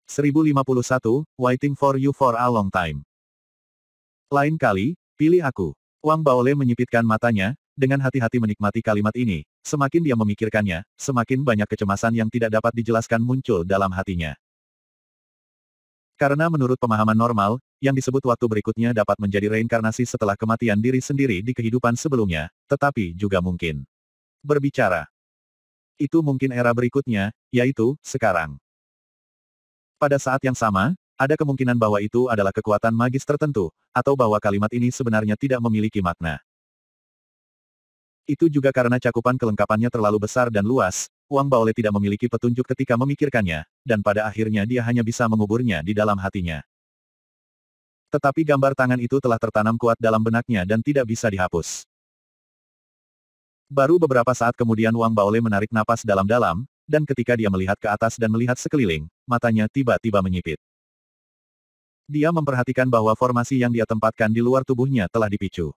1051, waiting for you for a long time. Lain kali, pilih aku. Wang Baole menyipitkan matanya, dengan hati-hati menikmati kalimat ini. Semakin dia memikirkannya, semakin banyak kecemasan yang tidak dapat dijelaskan muncul dalam hatinya. Karena menurut pemahaman normal, yang disebut waktu berikutnya dapat menjadi reinkarnasi setelah kematian diri sendiri di kehidupan sebelumnya, tetapi juga mungkin berbicara. Itu mungkin era berikutnya, yaitu, sekarang. Pada saat yang sama, ada kemungkinan bahwa itu adalah kekuatan magis tertentu, atau bahwa kalimat ini sebenarnya tidak memiliki makna. Itu juga karena cakupan kelengkapannya terlalu besar dan luas, Wang Baole tidak memiliki petunjuk ketika memikirkannya, dan pada akhirnya dia hanya bisa menguburnya di dalam hatinya. Tetapi gambar tangan itu telah tertanam kuat dalam benaknya dan tidak bisa dihapus. Baru beberapa saat kemudian Wang Baole menarik napas dalam-dalam, dan ketika dia melihat ke atas dan melihat sekeliling, matanya tiba-tiba menyipit. Dia memperhatikan bahwa formasi yang dia tempatkan di luar tubuhnya telah dipicu.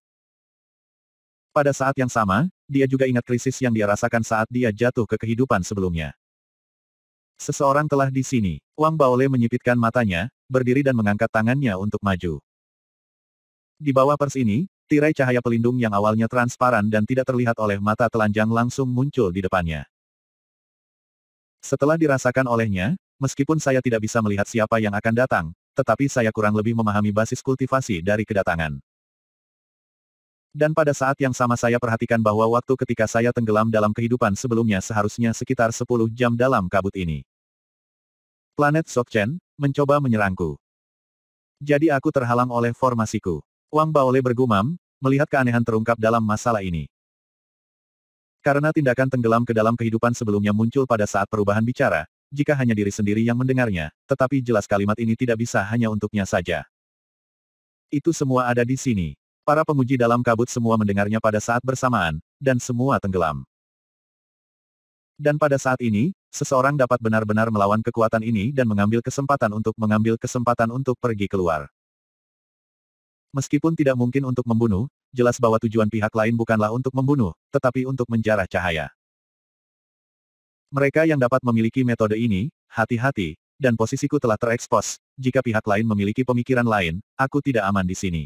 Pada saat yang sama, dia juga ingat krisis yang dia rasakan saat dia jatuh ke kehidupan sebelumnya. Seseorang telah di sini. Wang Baole menyipitkan matanya, berdiri dan mengangkat tangannya untuk maju. Di bawah pers ini, tirai cahaya pelindung yang awalnya transparan dan tidak terlihat oleh mata telanjang langsung muncul di depannya. Setelah dirasakan olehnya, meskipun saya tidak bisa melihat siapa yang akan datang, tetapi saya kurang lebih memahami basis kultivasi dari kedatangan. Dan pada saat yang sama saya perhatikan bahwa waktu ketika saya tenggelam dalam kehidupan sebelumnya seharusnya sekitar 10 jam dalam kabut ini. Planet Sokchen, mencoba menyerangku. Jadi aku terhalang oleh formasiku. Wang Baole bergumam, melihat keanehan terungkap dalam masalah ini. Karena tindakan tenggelam ke dalam kehidupan sebelumnya muncul pada saat perubahan bicara, jika hanya diri sendiri yang mendengarnya, tetapi jelas kalimat ini tidak bisa hanya untuknya saja. Itu semua ada di sini. Para penguji dalam kabut semua mendengarnya pada saat bersamaan, dan semua tenggelam. Dan pada saat ini, seseorang dapat benar-benar melawan kekuatan ini dan mengambil kesempatan untuk pergi keluar. Meskipun tidak mungkin untuk membunuh, jelas bahwa tujuan pihak lain bukanlah untuk membunuh, tetapi untuk menjarah cahaya. Mereka yang dapat memiliki metode ini, hati-hati, dan posisiku telah terekspos, jika pihak lain memiliki pemikiran lain, aku tidak aman di sini.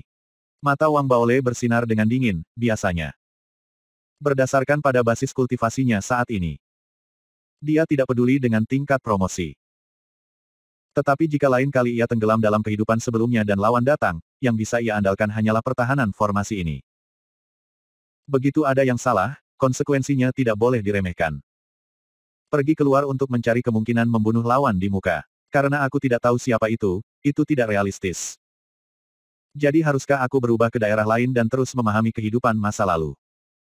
Mata Wang Baole bersinar dengan dingin, biasanya. Berdasarkan pada basis kultivasinya saat ini. Dia tidak peduli dengan tingkat promosi. Tetapi jika lain kali ia tenggelam dalam kehidupan sebelumnya dan lawan datang, yang bisa ia andalkan hanyalah pertahanan formasi ini. Begitu ada yang salah, konsekuensinya tidak boleh diremehkan. Pergi keluar untuk mencari kemungkinan membunuh lawan di muka. Karena aku tidak tahu siapa itu tidak realistis. Jadi haruskah aku berubah ke daerah lain dan terus memahami kehidupan masa lalu?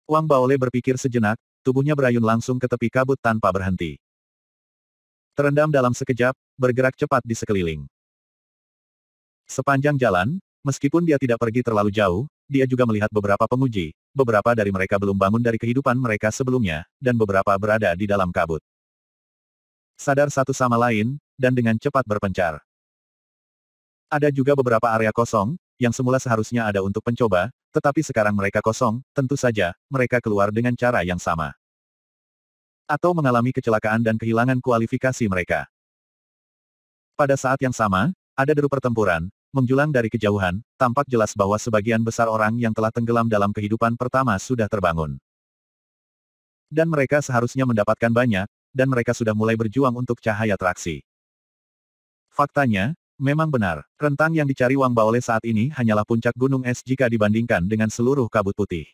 Wang Baole berpikir sejenak, tubuhnya berayun langsung ke tepi kabut tanpa berhenti. Terendam dalam sekejap, bergerak cepat di sekeliling. Sepanjang jalan, meskipun dia tidak pergi terlalu jauh, dia juga melihat beberapa penguji, beberapa dari mereka belum bangun dari kehidupan mereka sebelumnya, dan beberapa berada di dalam kabut. Sadar satu sama lain, dan dengan cepat berpencar. Ada juga beberapa area kosong, yang semula seharusnya ada untuk pencoba, tetapi sekarang mereka kosong, tentu saja, mereka keluar dengan cara yang sama. Atau mengalami kecelakaan dan kehilangan kualifikasi mereka. Pada saat yang sama, ada deru pertempuran, menjulang dari kejauhan, tampak jelas bahwa sebagian besar orang yang telah tenggelam dalam kehidupan pertama sudah terbangun. Dan mereka seharusnya mendapatkan banyak, dan mereka sudah mulai berjuang untuk cahaya traksi. Faktanya, memang benar, rentang yang dicari Wang Baole saat ini hanyalah puncak gunung es jika dibandingkan dengan seluruh kabut putih.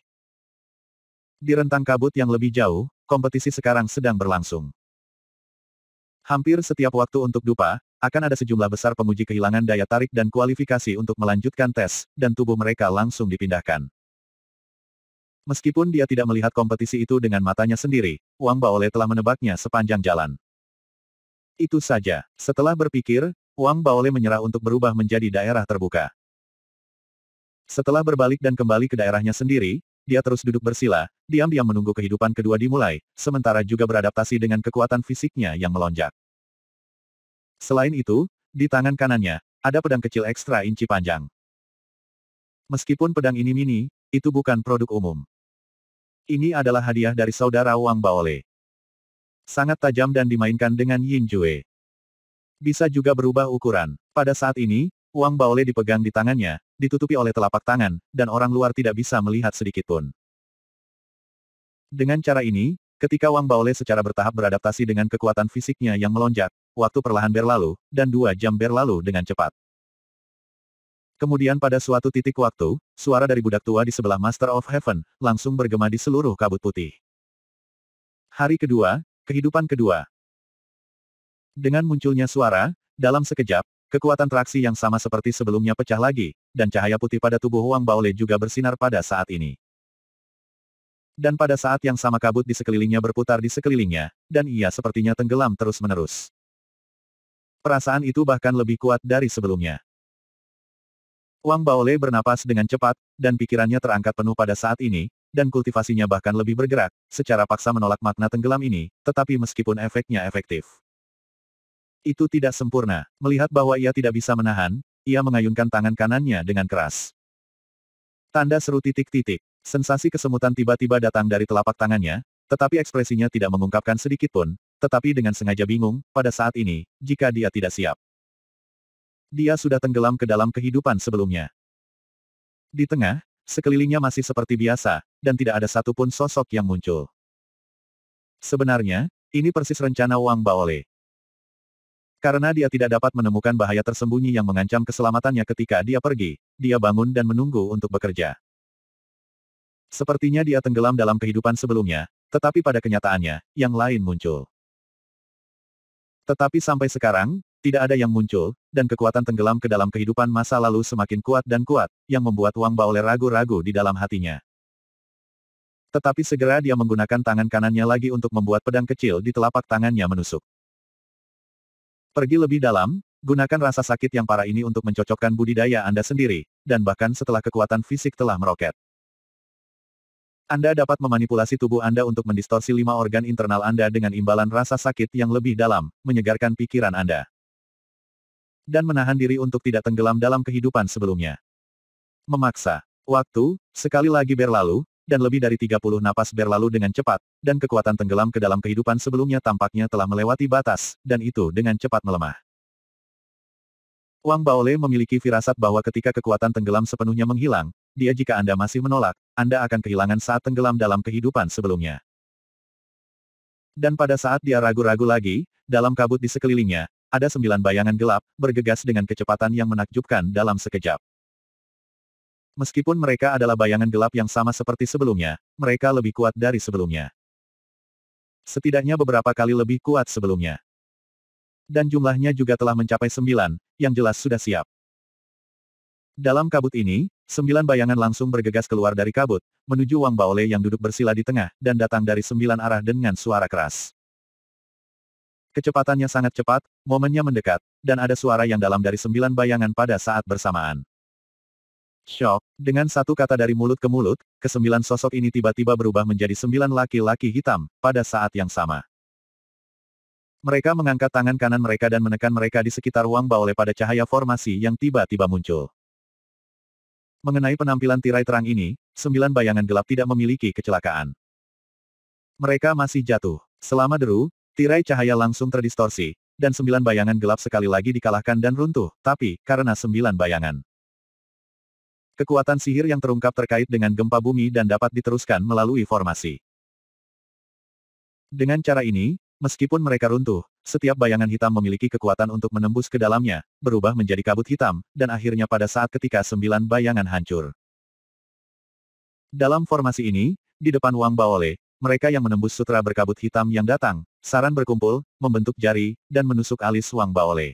Di rentang kabut yang lebih jauh, kompetisi sekarang sedang berlangsung. Hampir setiap waktu untuk dupa, akan ada sejumlah besar penguji kehilangan daya tarik dan kualifikasi untuk melanjutkan tes, dan tubuh mereka langsung dipindahkan. Meskipun dia tidak melihat kompetisi itu dengan matanya sendiri, Wang Baole telah menebaknya sepanjang jalan. Itu saja, setelah berpikir, Wang Baole menyerah untuk berubah menjadi daerah terbuka. Setelah berbalik dan kembali ke daerahnya sendiri, dia terus duduk bersila, diam-diam menunggu kehidupan kedua dimulai, sementara juga beradaptasi dengan kekuatan fisiknya yang melonjak. Selain itu, di tangan kanannya, ada pedang kecil ekstra inci panjang. Meskipun pedang ini mini, itu bukan produk umum. Ini adalah hadiah dari saudara Wang Baole. Sangat tajam dan dimainkan dengan Yin Jue. Bisa juga berubah ukuran. Pada saat ini, Wang Baole dipegang di tangannya, ditutupi oleh telapak tangan, dan orang luar tidak bisa melihat sedikitpun. Dengan cara ini, ketika Wang Baole secara bertahap beradaptasi dengan kekuatan fisiknya yang melonjak, waktu perlahan berlalu, dan 2 jam berlalu dengan cepat. Kemudian pada suatu titik waktu, suara dari budak tua di sebelah Master of Heaven, langsung bergema di seluruh kabut putih. Hari kedua, kehidupan kedua. Dengan munculnya suara, dalam sekejap, kekuatan traksi yang sama seperti sebelumnya pecah lagi, dan cahaya putih pada tubuh Wang Baole juga bersinar pada saat ini. Dan pada saat yang sama kabut di sekelilingnya berputar di sekelilingnya, dan ia sepertinya tenggelam terus-menerus. Perasaan itu bahkan lebih kuat dari sebelumnya. Wang Baole bernapas dengan cepat, dan pikirannya terangkat penuh pada saat ini, dan kultivasinya bahkan lebih bergerak, secara paksa menolak makna tenggelam ini, tetapi meskipun efeknya efektif. Itu tidak sempurna. Melihat bahwa ia tidak bisa menahan, ia mengayunkan tangan kanannya dengan keras. Tanda seru titik-titik. Sensasi kesemutan tiba-tiba datang dari telapak tangannya, tetapi ekspresinya tidak mengungkapkan sedikitpun, tetapi dengan sengaja bingung, pada saat ini, jika dia tidak siap. Dia sudah tenggelam ke dalam kehidupan sebelumnya. Di tengah, sekelilingnya masih seperti biasa, dan tidak ada satupun sosok yang muncul. Sebenarnya, ini persis rencana Wang Baole. Karena dia tidak dapat menemukan bahaya tersembunyi yang mengancam keselamatannya ketika dia pergi, dia bangun dan menunggu untuk bekerja. Sepertinya dia tenggelam dalam kehidupan sebelumnya, tetapi pada kenyataannya, yang lain muncul. Tetapi sampai sekarang, tidak ada yang muncul, dan kekuatan tenggelam ke dalam kehidupan masa lalu semakin kuat dan kuat, yang membuat Wang Baole ragu-ragu di dalam hatinya. Tetapi segera dia menggunakan tangan kanannya lagi untuk membuat pedang kecil di telapak tangannya menusuk. Pergi lebih dalam, gunakan rasa sakit yang parah ini untuk mencocokkan budidaya Anda sendiri, dan bahkan setelah kekuatan fisik telah meroket. Anda dapat memanipulasi tubuh Anda untuk mendistorsi 5 organ internal Anda dengan imbalan rasa sakit yang lebih dalam, menyegarkan pikiran Anda. Dan menahan diri untuk tidak tenggelam dalam kehidupan sebelumnya. Memaksa. Waktu, sekali lagi berlalu, dan lebih dari 30 napas berlalu dengan cepat, dan kekuatan tenggelam ke dalam kehidupan sebelumnya tampaknya telah melewati batas, dan itu dengan cepat melemah. Wang Baole memiliki firasat bahwa ketika kekuatan tenggelam sepenuhnya menghilang, jika Anda masih menolak, Anda akan kehilangan saat tenggelam dalam kehidupan sebelumnya. Dan pada saat dia ragu-ragu lagi, dalam kabut di sekelilingnya, ada 9 bayangan gelap, bergegas dengan kecepatan yang menakjubkan dalam sekejap. Meskipun mereka adalah bayangan gelap yang sama seperti sebelumnya, mereka lebih kuat dari sebelumnya. Setidaknya beberapa kali lebih kuat sebelumnya. Dan jumlahnya juga telah mencapai 9, yang jelas sudah siap. Dalam kabut ini, 9 bayangan langsung bergegas keluar dari kabut, menuju Wang Baole yang duduk bersila di tengah, dan datang dari 9 arah dengan suara keras. Kecepatannya sangat cepat, momennya mendekat, dan ada suara yang dalam dari 9 bayangan pada saat bersamaan. Syok, dengan satu kata dari mulut ke mulut, ke-9 sosok ini tiba-tiba berubah menjadi 9 laki-laki hitam, pada saat yang sama. Mereka mengangkat tangan kanan mereka dan menekan mereka di sekitar Wang Baole pada cahaya formasi yang tiba-tiba muncul. Mengenai penampilan tirai terang ini, 9 bayangan gelap tidak memiliki kecelakaan. Mereka masih jatuh. Selama deru, tirai cahaya langsung terdistorsi, dan 9 bayangan gelap sekali lagi dikalahkan dan runtuh, tapi, karena 9 bayangan. Kekuatan sihir yang terungkap terkait dengan gempa bumi dan dapat diteruskan melalui formasi. Dengan cara ini, meskipun mereka runtuh, setiap bayangan hitam memiliki kekuatan untuk menembus ke dalamnya, berubah menjadi kabut hitam, dan akhirnya pada saat ketika 9 bayangan hancur. Dalam formasi ini, di depan Wang Baole, mereka yang menembus sutra berkabut hitam yang datang, saran berkumpul, membentuk jari, dan menusuk alis Wang Baole.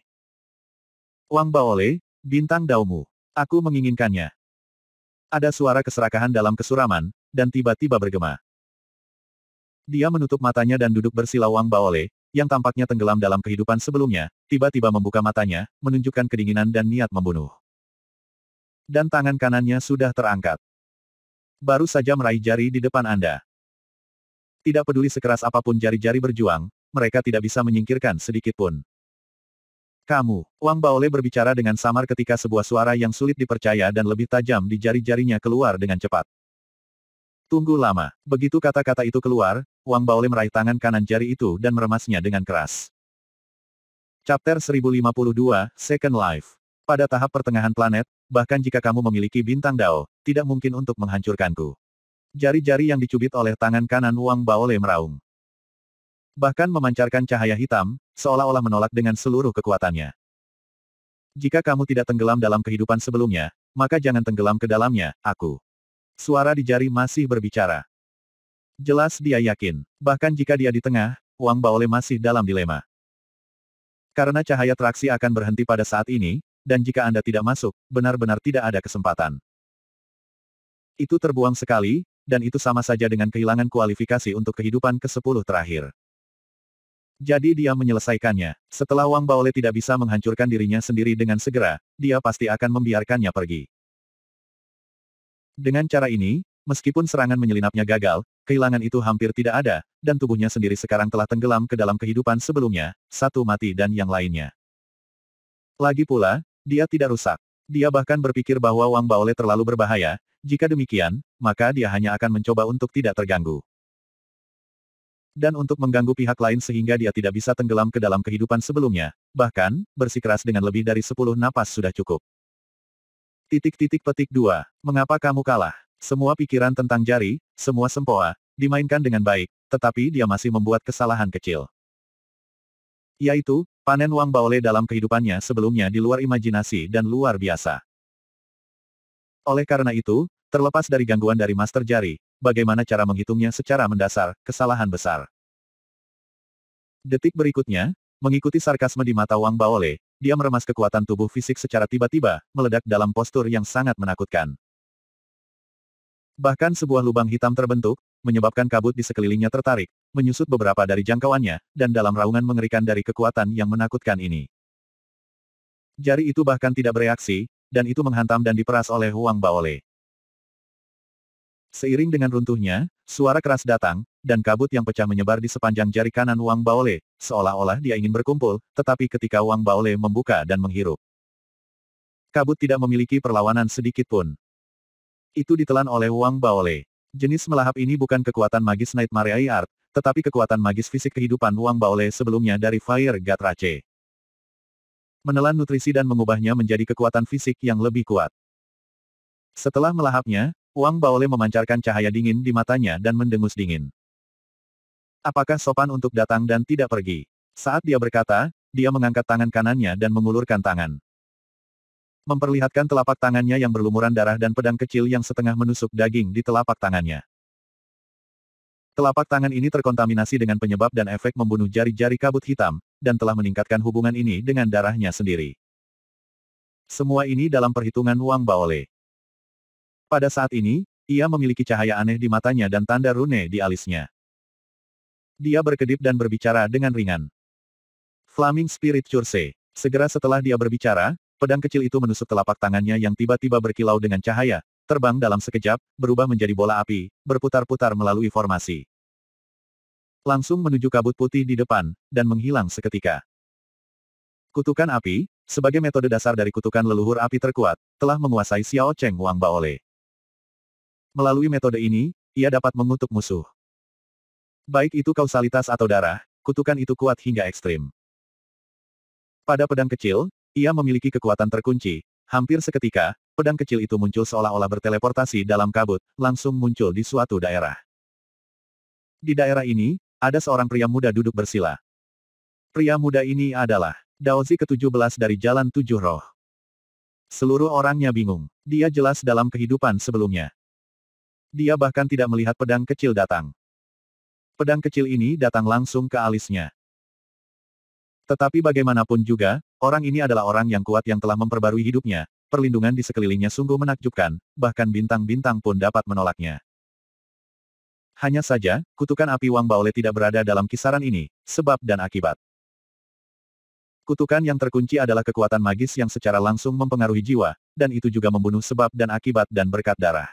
Wang Baole, bintang daumu. Aku menginginkannya. Ada suara keserakahan dalam kesuraman, dan tiba-tiba bergema. Dia menutup matanya dan duduk bersila Wang Baole, yang tampaknya tenggelam dalam kehidupan sebelumnya, tiba-tiba membuka matanya, menunjukkan kedinginan dan niat membunuh. Dan tangan kanannya sudah terangkat. Baru saja meraih jari di depan Anda. Tidak peduli sekeras apapun jari-jari berjuang, mereka tidak bisa menyingkirkan sedikit pun. Kamu, Wang Baole berbicara dengan samar ketika sebuah suara yang sulit dipercaya dan lebih tajam di jari-jarinya keluar dengan cepat. Tunggu lama. Begitu kata-kata itu keluar, Wang Baole meraih tangan kanan jari itu dan meremasnya dengan keras. Chapter 1052, Second Life. Pada tahap pertengahan planet, bahkan jika kamu memiliki bintang Dao, tidak mungkin untuk menghancurkanku. Jari-jari yang dicubit oleh tangan kanan Wang Baole meraung. Bahkan memancarkan cahaya hitam, seolah-olah menolak dengan seluruh kekuatannya. Jika kamu tidak tenggelam dalam kehidupan sebelumnya, maka jangan tenggelam ke dalamnya, aku. Suara di jari masih berbicara. Jelas dia yakin, bahkan jika dia di tengah, Wang Baole masih dalam dilema. Karena cahaya traksi akan berhenti pada saat ini, dan jika Anda tidak masuk, benar-benar tidak ada kesempatan. Itu terbuang sekali, dan itu sama saja dengan kehilangan kualifikasi untuk kehidupan ke-10 terakhir. Jadi dia menyelesaikannya. Setelah Wang Baole tidak bisa menghancurkan dirinya sendiri dengan segera, dia pasti akan membiarkannya pergi. Dengan cara ini, meskipun serangan menyelinapnya gagal, kehilangan itu hampir tidak ada, dan tubuhnya sendiri sekarang telah tenggelam ke dalam kehidupan sebelumnya, satu mati dan yang lainnya. Lagi pula, dia tidak rusak. Dia bahkan berpikir bahwa Wang Baole terlalu berbahaya, jika demikian, maka dia hanya akan mencoba untuk tidak terganggu. Dan untuk mengganggu pihak lain sehingga dia tidak bisa tenggelam ke dalam kehidupan sebelumnya, bahkan, bersikeras dengan lebih dari 10 napas sudah cukup. Petik 2. Mengapa kamu kalah? Semua pikiran tentang jari, semua sempoa, dimainkan dengan baik, tetapi dia masih membuat kesalahan kecil. Yaitu, panen Wang Baole dalam kehidupannya sebelumnya di luar imajinasi dan luar biasa. Oleh karena itu, terlepas dari gangguan dari Master Jari, bagaimana cara menghitungnya secara mendasar, kesalahan besar. Detik berikutnya, mengikuti sarkasme di mata Wang Baole, dia meremas kekuatan tubuh fisik secara tiba-tiba, meledak dalam postur yang sangat menakutkan. Bahkan sebuah lubang hitam terbentuk, menyebabkan kabut di sekelilingnya tertarik, menyusut beberapa dari jangkauannya, dan dalam raungan mengerikan dari kekuatan yang menakutkan ini. Jari itu bahkan tidak bereaksi, dan itu menghantam dan diperas oleh Wang Baole. Seiring dengan runtuhnya, suara keras datang, dan kabut yang pecah menyebar di sepanjang jari kanan Wang Baole, seolah-olah dia ingin berkumpul, tetapi ketika Wang Baole membuka dan menghirup, kabut tidak memiliki perlawanan sedikit pun. Itu ditelan oleh Wang Baole. Jenis melahap ini bukan kekuatan magis Nightmare Art, tetapi kekuatan magis fisik kehidupan Wang Baole sebelumnya dari Fire God Rache. Menelan nutrisi dan mengubahnya menjadi kekuatan fisik yang lebih kuat. Setelah melahapnya, Wang Baole memancarkan cahaya dingin di matanya dan mendengus dingin. Apakah sopan untuk datang dan tidak pergi? Saat dia berkata, dia mengangkat tangan kanannya dan mengulurkan tangan. Memperlihatkan telapak tangannya yang berlumuran darah dan pedang kecil yang setengah menusuk daging di telapak tangannya. Telapak tangan ini terkontaminasi dengan penyebab dan efek membunuh jari-jari kabut hitam, dan telah meningkatkan hubungan ini dengan darahnya sendiri. Semua ini dalam perhitungan Wang Baole. Pada saat ini, ia memiliki cahaya aneh di matanya dan tanda rune di alisnya. Dia berkedip dan berbicara dengan ringan. Flaming Spirit Curse. Segera setelah dia berbicara, pedang kecil itu menusuk telapak tangannya yang tiba-tiba berkilau dengan cahaya, terbang dalam sekejap, berubah menjadi bola api, berputar-putar melalui formasi. Langsung menuju kabut putih di depan, dan menghilang seketika. Kutukan api, sebagai metode dasar dari kutukan leluhur api terkuat, telah menguasai Xiao Cheng Wang Baole. Melalui metode ini, ia dapat mengutuk musuh. Baik itu kausalitas atau darah, kutukan itu kuat hingga ekstrim. Pada pedang kecil, ia memiliki kekuatan terkunci. Hampir seketika, pedang kecil itu muncul seolah-olah berteleportasi dalam kabut, langsung muncul di suatu daerah. Di daerah ini, ada seorang pria muda duduk bersila. Pria muda ini adalah Daozi ke-17 dari Jalan Tujuh Roh. Seluruh orangnya bingung. Dia jelas dalam kehidupan sebelumnya. Dia bahkan tidak melihat pedang kecil datang. Pedang kecil ini datang langsung ke alisnya. Tetapi bagaimanapun juga, orang ini adalah orang yang kuat yang telah memperbarui hidupnya, perlindungan di sekelilingnya sungguh menakjubkan, bahkan bintang-bintang pun dapat menolaknya. Hanya saja, kutukan api Wang Baole tidak berada dalam kisaran ini, sebab dan akibat. Kutukan yang terkunci adalah kekuatan magis yang secara langsung mempengaruhi jiwa, dan itu juga membunuh sebab dan akibat dan berkat darah.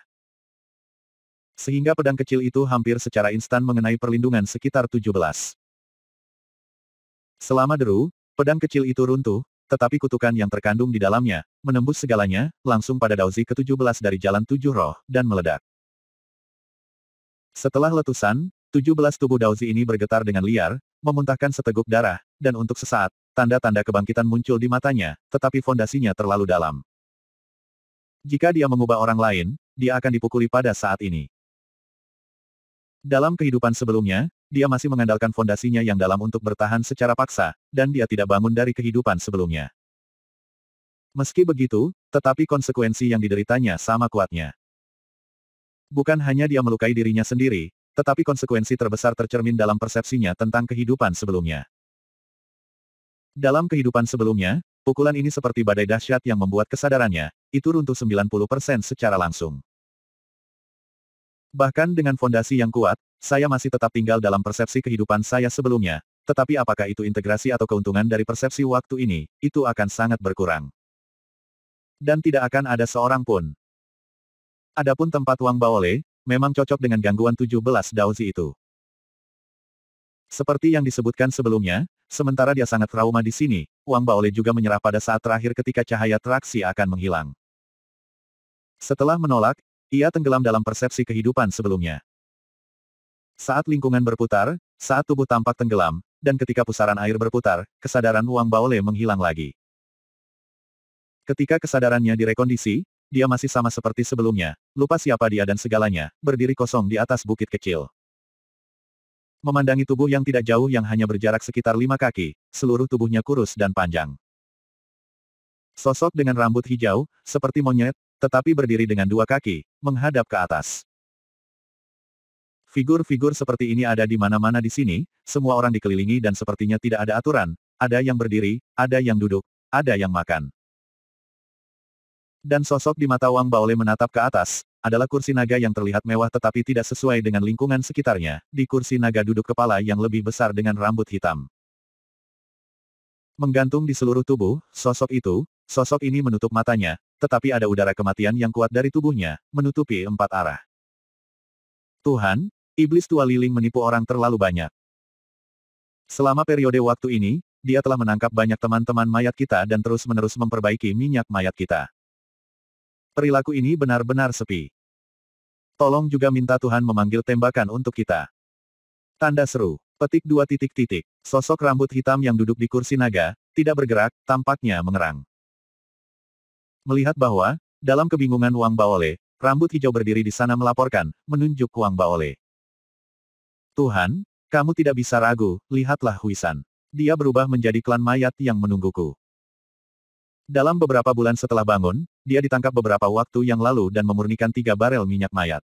Sehingga pedang kecil itu hampir secara instan mengenai perlindungan sekitar 17. Selama deru, pedang kecil itu runtuh, tetapi kutukan yang terkandung di dalamnya, menembus segalanya, langsung pada Daozi ke-17 dari Jalan Tujuh Roh, dan meledak. Setelah letusan, 17 tubuh Daozi ini bergetar dengan liar, memuntahkan seteguk darah, dan untuk sesaat, tanda-tanda kebangkitan muncul di matanya, tetapi fondasinya terlalu dalam. Jika dia mengubah orang lain, dia akan dipukuli pada saat ini. Dalam kehidupan sebelumnya, dia masih mengandalkan fondasinya yang dalam untuk bertahan secara paksa, dan dia tidak bangun dari kehidupan sebelumnya. Meski begitu, tetapi konsekuensi yang dideritanya sama kuatnya. Bukan hanya dia melukai dirinya sendiri, tetapi konsekuensi terbesar tercermin dalam persepsinya tentang kehidupan sebelumnya. Dalam kehidupan sebelumnya, pukulan ini seperti badai dahsyat yang membuat kesadarannya, itu runtuh 90% secara langsung. Bahkan dengan fondasi yang kuat, saya masih tetap tinggal dalam persepsi kehidupan saya sebelumnya, tetapi apakah itu integrasi atau keuntungan dari persepsi waktu ini, itu akan sangat berkurang. Dan tidak akan ada seorang pun. Adapun tempat Wang Baole, memang cocok dengan gangguan 17 Daozi itu. Seperti yang disebutkan sebelumnya, sementara dia sangat trauma di sini, Wang Baole juga menyerah pada saat terakhir ketika cahaya traksi akan menghilang. Setelah menolak, ia tenggelam dalam persepsi kehidupan sebelumnya. Saat lingkungan berputar, saat tubuh tampak tenggelam, dan ketika pusaran air berputar, kesadaran Wang Baole menghilang lagi. Ketika kesadarannya direkondisi, dia masih sama seperti sebelumnya, lupa siapa dia dan segalanya, berdiri kosong di atas bukit kecil. Memandangi tubuh yang tidak jauh yang hanya berjarak sekitar 5 kaki, seluruh tubuhnya kurus dan panjang. Sosok dengan rambut hijau, seperti monyet, tetapi berdiri dengan 2 kaki, menghadap ke atas. Figur-figur seperti ini ada di mana-mana di sini, semua orang dikelilingi dan sepertinya tidak ada aturan, ada yang berdiri, ada yang duduk, ada yang makan. Dan sosok di mata Wang Baole menatap ke atas, adalah kursi naga yang terlihat mewah tetapi tidak sesuai dengan lingkungan sekitarnya, di kursi naga duduk kepala yang lebih besar dengan rambut hitam. Menggantung di seluruh tubuh, sosok ini menutup matanya, tetapi ada udara kematian yang kuat dari tubuhnya, menutupi 4 arah. Tuhan, iblis tua liling menipu orang terlalu banyak. Selama periode waktu ini, dia telah menangkap banyak teman-teman mayat kita dan terus-menerus memperbaiki minyak mayat kita. Perilaku ini benar-benar sepi. Tolong juga minta Tuhan memanggil tembakan untuk kita. Tanda seru. Petik 2 titik. Sosok rambut hitam yang duduk di kursi naga, tidak bergerak, tampaknya mengerang. Melihat bahwa, dalam kebingungan Wang Baole, rambut hijau berdiri di sana melaporkan, menunjuk Wang Baole. Tuhan, kamu tidak bisa ragu, lihatlah Huisan. Dia berubah menjadi klan mayat yang menungguku. Dalam beberapa bulan setelah bangun, dia ditangkap beberapa waktu yang lalu dan memurnikan 3 barel minyak mayat.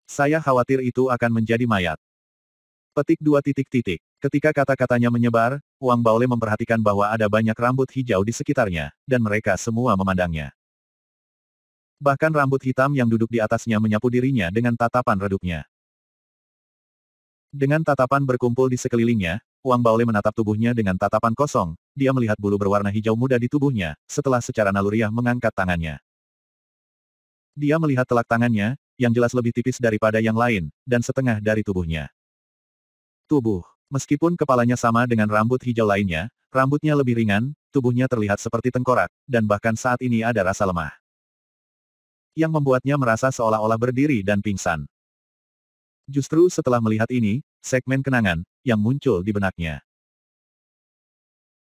Saya khawatir itu akan menjadi mayat. Petik 2 titik. Ketika kata-katanya menyebar, Wang Baole memperhatikan bahwa ada banyak rambut hijau di sekitarnya, dan mereka semua memandangnya. Bahkan rambut hitam yang duduk di atasnya menyapu dirinya dengan tatapan redupnya. Dengan tatapan berkumpul di sekelilingnya, Wang Baole menatap tubuhnya dengan tatapan kosong, dia melihat bulu berwarna hijau muda di tubuhnya, setelah secara naluriah mengangkat tangannya. Dia melihat telak tangannya, yang jelas lebih tipis daripada yang lain, dan setengah dari tubuhnya. Tubuh. Meskipun kepalanya sama dengan rambut hijau lainnya, rambutnya lebih ringan, tubuhnya terlihat seperti tengkorak, dan bahkan saat ini ada rasa lemah. Yang membuatnya merasa seolah-olah berdiri dan pingsan. Justru setelah melihat ini, segmen kenangan, yang muncul di benaknya.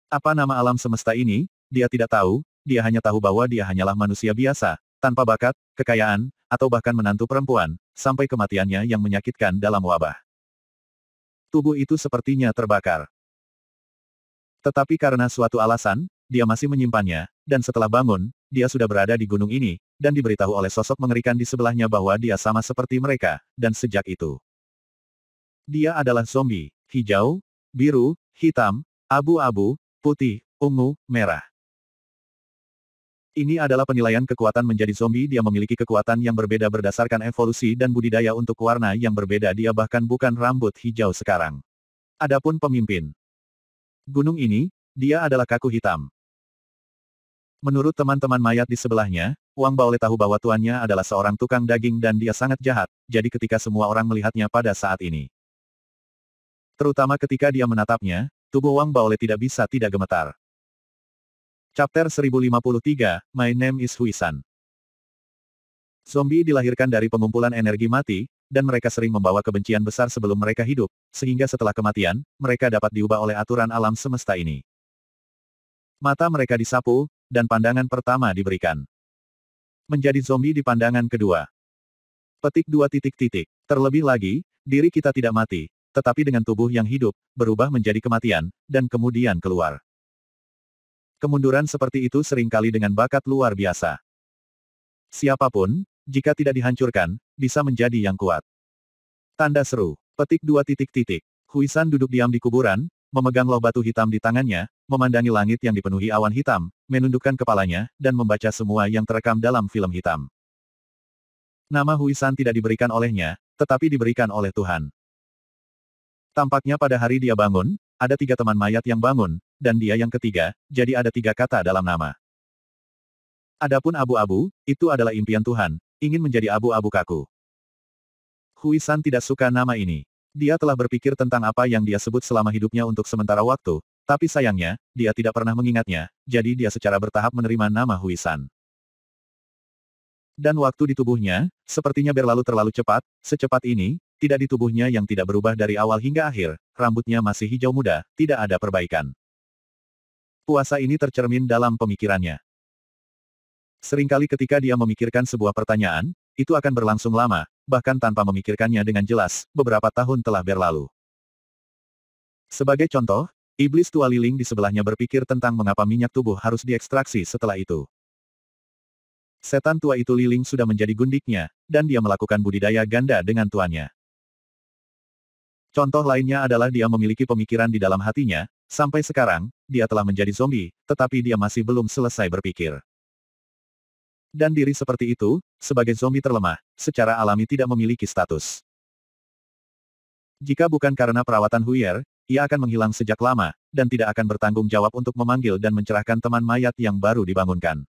Apa nama alam semesta ini, dia tidak tahu, dia hanya tahu bahwa dia hanyalah manusia biasa, tanpa bakat, kekayaan, atau bahkan menantu perempuan, sampai kematiannya yang menyakitkan dalam wabah. Tubuh itu sepertinya terbakar. Tetapi karena suatu alasan, dia masih menyimpannya, dan setelah bangun, dia sudah berada di gunung ini, dan diberitahu oleh sosok mengerikan di sebelahnya bahwa dia sama seperti mereka, dan sejak itu. Dia adalah zombie, hijau, biru, hitam, abu-abu, putih, ungu, merah. Ini adalah penilaian kekuatan menjadi zombie. Dia memiliki kekuatan yang berbeda berdasarkan evolusi dan budidaya untuk warna yang berbeda. Dia bahkan bukan rambut hijau sekarang. Adapun pemimpin gunung ini, dia adalah kaku hitam. Menurut teman-teman mayat di sebelahnya, Wang Baole tahu bahwa tuannya adalah seorang tukang daging dan dia sangat jahat, jadi ketika semua orang melihatnya pada saat ini. Terutama ketika dia menatapnya, tubuh Wang Baole tidak bisa tidak gemetar. Chapter 1053, My Name is Huisan. Zombie dilahirkan dari pengumpulan energi mati, dan mereka sering membawa kebencian besar sebelum mereka hidup, sehingga setelah kematian, mereka dapat diubah oleh aturan alam semesta ini. Mata mereka disapu, dan pandangan pertama diberikan. Menjadi zombie di pandangan kedua. Petik 2 titik titik. Terlebih lagi, diri kita tidak mati, tetapi dengan tubuh yang hidup, berubah menjadi kematian, dan kemudian keluar. Kemunduran seperti itu seringkali dengan bakat luar biasa. Siapapun, jika tidak dihancurkan, bisa menjadi yang kuat. Tanda seru. Petik 2 titik titik. Huisan duduk diam di kuburan, memegang loh batu hitam di tangannya, memandangi langit yang dipenuhi awan hitam, menundukkan kepalanya, dan membaca semua yang terekam dalam film hitam. Nama Huisan tidak diberikan olehnya, tetapi diberikan oleh Tuhan. Tampaknya pada hari dia bangun, ada 3 teman mayat yang bangun, dan dia yang ketiga, jadi ada 3 kata dalam nama. Adapun abu-abu, itu adalah impian Tuhan, ingin menjadi abu-abu kaku. Huisan tidak suka nama ini. Dia telah berpikir tentang apa yang dia sebut selama hidupnya untuk sementara waktu, tapi sayangnya, dia tidak pernah mengingatnya, jadi dia secara bertahap menerima nama Huisan. Dan waktu di tubuhnya, sepertinya berlalu terlalu cepat, secepat ini, tidak di tubuhnya yang tidak berubah dari awal hingga akhir, rambutnya masih hijau muda, tidak ada perbaikan. Puasa ini tercermin dalam pemikirannya. Seringkali ketika dia memikirkan sebuah pertanyaan, itu akan berlangsung lama, bahkan tanpa memikirkannya dengan jelas, beberapa tahun telah berlalu. Sebagai contoh, iblis tua liling di sebelahnya berpikir tentang mengapa minyak tubuh harus diekstraksi setelah itu. Setan tua itu liling sudah menjadi gundiknya, dan dia melakukan budidaya ganda dengan tuannya. Contoh lainnya adalah dia memiliki pemikiran di dalam hatinya, sampai sekarang, dia telah menjadi zombie, tetapi dia masih belum selesai berpikir. Dan diri seperti itu, sebagai zombie terlemah, secara alami tidak memiliki status. Jika bukan karena perawatan Huier, ia akan menghilang sejak lama, dan tidak akan bertanggung jawab untuk memanggil dan mencerahkan teman mayat yang baru dibangunkan.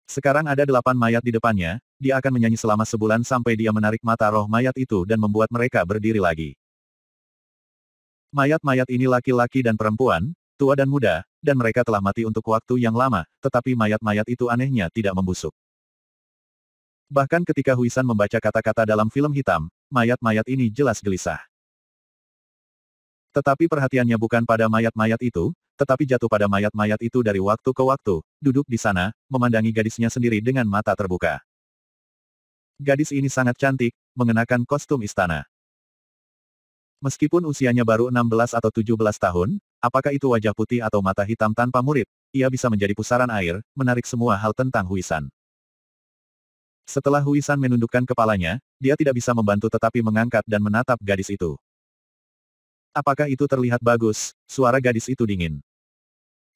Sekarang ada 8 mayat di depannya, dia akan menyanyi selama sebulan sampai dia menarik mata roh mayat itu dan membuat mereka berdiri lagi. Mayat-mayat ini laki-laki dan perempuan, tua dan muda, dan mereka telah mati untuk waktu yang lama, tetapi mayat-mayat itu anehnya tidak membusuk. Bahkan ketika Huisan membaca kata-kata dalam film hitam, mayat-mayat ini jelas gelisah. Tetapi perhatiannya bukan pada mayat-mayat itu, tetapi jatuh pada mayat-mayat itu dari waktu ke waktu, duduk di sana, memandangi gadisnya sendiri dengan mata terbuka. Gadis ini sangat cantik, mengenakan kostum istana. Meskipun usianya baru 16 atau 17 tahun, apakah itu wajah putih atau mata hitam tanpa murid, ia bisa menjadi pusaran air, menarik semua hal tentang Huisan. Setelah Huisan menundukkan kepalanya, dia tidak bisa membantu tetapi mengangkat dan menatap gadis itu. Apakah itu terlihat bagus? Suara gadis itu dingin.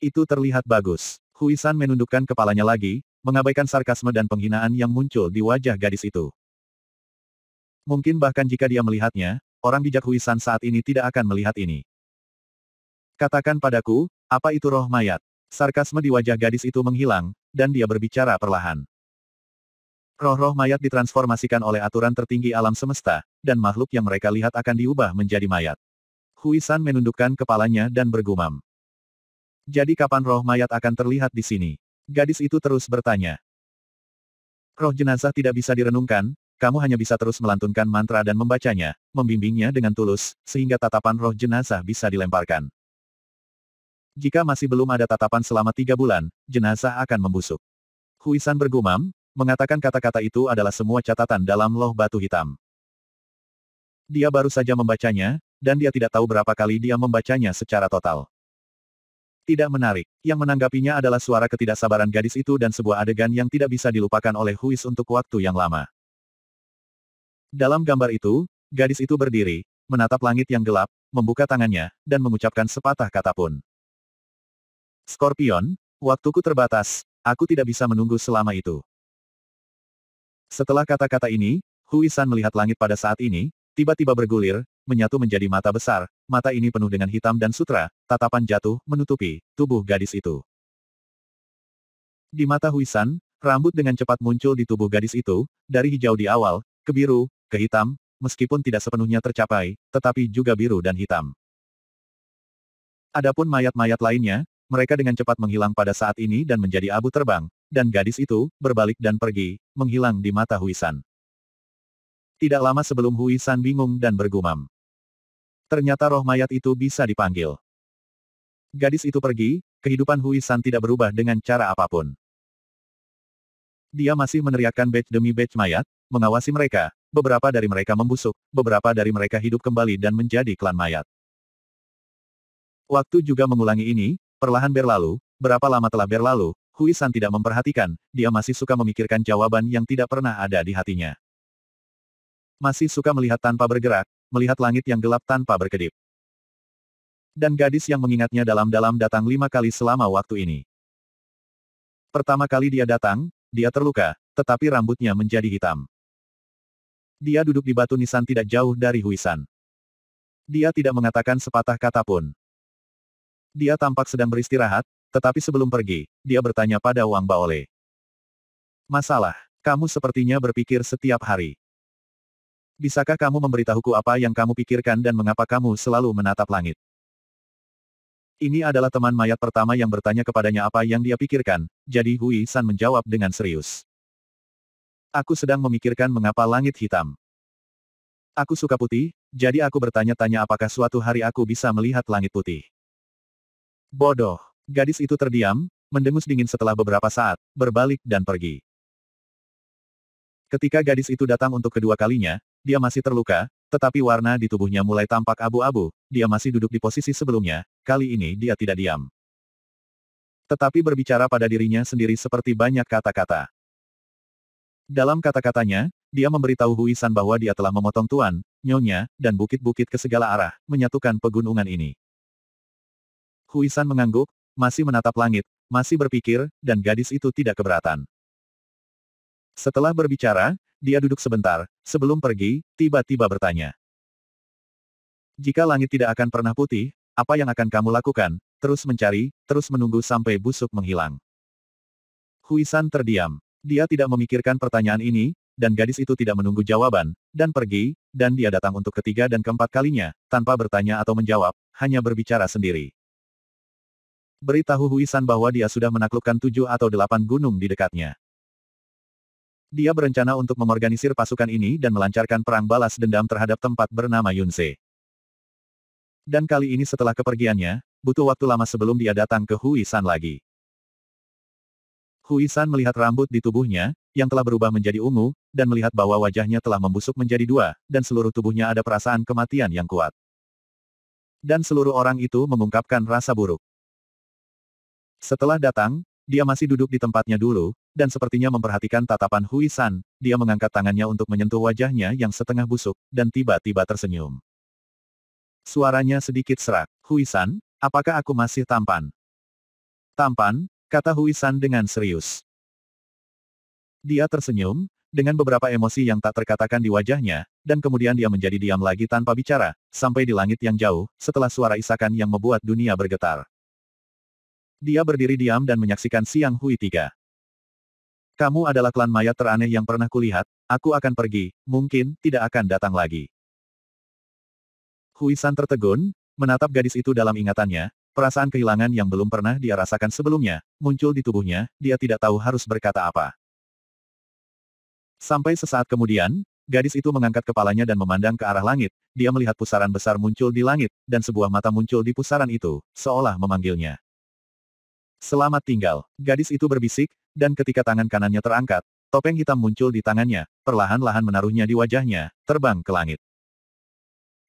Itu terlihat bagus. Huisan menundukkan kepalanya lagi, mengabaikan sarkasme dan penghinaan yang muncul di wajah gadis itu. Mungkin bahkan jika dia melihatnya, orang bijak Huisan saat ini tidak akan melihat ini. Katakan padaku, apa itu roh mayat? Sarkasme di wajah gadis itu menghilang, dan dia berbicara perlahan. Roh-roh mayat ditransformasikan oleh aturan tertinggi alam semesta, dan makhluk yang mereka lihat akan diubah menjadi mayat. Huisan menundukkan kepalanya dan bergumam. Jadi kapan roh mayat akan terlihat di sini? Gadis itu terus bertanya. Roh jenazah tidak bisa direnungkan, kamu hanya bisa terus melantunkan mantra dan membacanya, membimbingnya dengan tulus, sehingga tatapan roh jenazah bisa dilemparkan. Jika masih belum ada tatapan selama 3 bulan, jenazah akan membusuk. Huisan bergumam, mengatakan kata-kata itu adalah semua catatan dalam loh batu hitam. Dia baru saja membacanya, dan dia tidak tahu berapa kali dia membacanya secara total. Tidak menarik. Yang menanggapinya adalah suara ketidaksabaran gadis itu dan sebuah adegan yang tidak bisa dilupakan oleh Huis untuk waktu yang lama. Dalam gambar itu, gadis itu berdiri, menatap langit yang gelap, membuka tangannya, dan mengucapkan sepatah kata pun. Scorpion, waktuku terbatas, aku tidak bisa menunggu selama itu. Setelah kata-kata ini, Huisan melihat langit pada saat ini, tiba-tiba bergulir, menyatu menjadi mata besar, mata ini penuh dengan hitam dan sutra, tatapan jatuh, menutupi tubuh gadis itu. Di mata Huisan, rambut dengan cepat muncul di tubuh gadis itu, dari hijau di awal, ke biru, ke hitam, meskipun tidak sepenuhnya tercapai, tetapi juga biru dan hitam. Adapun mayat-mayat lainnya, mereka dengan cepat menghilang pada saat ini dan menjadi abu terbang, dan gadis itu, berbalik dan pergi, menghilang di mata Huisan. Tidak lama sebelum Huisan bingung dan bergumam. Ternyata roh mayat itu bisa dipanggil. Gadis itu pergi, kehidupan Hui San tidak berubah dengan cara apapun. Dia masih meneriakkan batch demi batch mayat, mengawasi mereka, beberapa dari mereka membusuk, beberapa dari mereka hidup kembali dan menjadi klan mayat. Waktu juga mengulangi ini, perlahan berlalu, berapa lama telah berlalu, Hui San tidak memperhatikan, dia masih suka memikirkan jawaban yang tidak pernah ada di hatinya. Masih suka melihat tanpa bergerak, melihat langit yang gelap tanpa berkedip. Dan gadis yang mengingatnya dalam-dalam datang 5 kali selama waktu ini. Pertama kali dia datang, dia terluka, tetapi rambutnya menjadi hitam. Dia duduk di batu nisan tidak jauh dari Hui San. Dia tidak mengatakan sepatah kata pun. Dia tampak sedang beristirahat, tetapi sebelum pergi, dia bertanya pada Wang Baole. Masalah, kamu sepertinya berpikir setiap hari. Bisakah kamu memberitahuku apa yang kamu pikirkan dan mengapa kamu selalu menatap langit? Ini adalah teman mayat pertama yang bertanya kepadanya apa yang dia pikirkan, jadi Hui San menjawab dengan serius. Aku sedang memikirkan mengapa langit hitam. Aku suka putih, jadi aku bertanya-tanya apakah suatu hari aku bisa melihat langit putih. Bodoh. Gadis itu terdiam, mendengus dingin setelah beberapa saat, berbalik dan pergi. Ketika gadis itu datang untuk kedua kalinya, dia masih terluka, tetapi warna di tubuhnya mulai tampak abu-abu, dia masih duduk di posisi sebelumnya, kali ini dia tidak diam. Tetapi berbicara pada dirinya sendiri seperti banyak kata-kata. Dalam kata-katanya, dia memberitahu Hui San bahwa dia telah memotong Tuan, Nyonya, dan bukit-bukit ke segala arah, menyatukan pegunungan ini. Hui San mengangguk, masih menatap langit, masih berpikir, dan gadis itu tidak keberatan. Setelah berbicara, dia duduk sebentar, sebelum pergi, tiba-tiba bertanya. Jika langit tidak akan pernah putih, apa yang akan kamu lakukan? Terus mencari, terus menunggu sampai busuk menghilang. Hui San terdiam. Dia tidak memikirkan pertanyaan ini, dan gadis itu tidak menunggu jawaban, dan pergi, dan dia datang untuk ketiga dan keempat kalinya, tanpa bertanya atau menjawab, hanya berbicara sendiri. Beritahu Hui San bahwa dia sudah menaklukkan 7 atau 8 gunung di dekatnya. Dia berencana untuk mengorganisir pasukan ini dan melancarkan perang balas dendam terhadap tempat bernama Yunse. Dan kali ini setelah kepergiannya, butuh waktu lama sebelum dia datang ke Hui San lagi. Hui San melihat rambut di tubuhnya, yang telah berubah menjadi ungu, dan melihat bahwa wajahnya telah membusuk menjadi 2, dan seluruh tubuhnya ada perasaan kematian yang kuat. Dan seluruh orang itu mengungkapkan rasa buruk. Setelah datang, dia masih duduk di tempatnya dulu, dan sepertinya memperhatikan tatapan Hui San, dia mengangkat tangannya untuk menyentuh wajahnya yang setengah busuk, dan tiba-tiba tersenyum. Suaranya sedikit serak. Hui San, apakah aku masih tampan? Tampan, kata Hui San dengan serius. Dia tersenyum, dengan beberapa emosi yang tak terkatakan di wajahnya, dan kemudian dia menjadi diam lagi tanpa bicara, sampai di langit yang jauh, setelah suara isakan yang membuat dunia bergetar. Dia berdiri diam dan menyaksikan Siang Hui III. Kamu adalah klan mayat teraneh yang pernah kulihat, aku akan pergi, mungkin, tidak akan datang lagi. Hui San tertegun, menatap gadis itu dalam ingatannya, perasaan kehilangan yang belum pernah dia rasakan sebelumnya, muncul di tubuhnya, dia tidak tahu harus berkata apa. Sampai sesaat kemudian, gadis itu mengangkat kepalanya dan memandang ke arah langit, dia melihat pusaran besar muncul di langit, dan sebuah mata muncul di pusaran itu, seolah memanggilnya. Selamat tinggal, gadis itu berbisik, dan ketika tangan kanannya terangkat, topeng hitam muncul di tangannya, perlahan-lahan menaruhnya di wajahnya, terbang ke langit.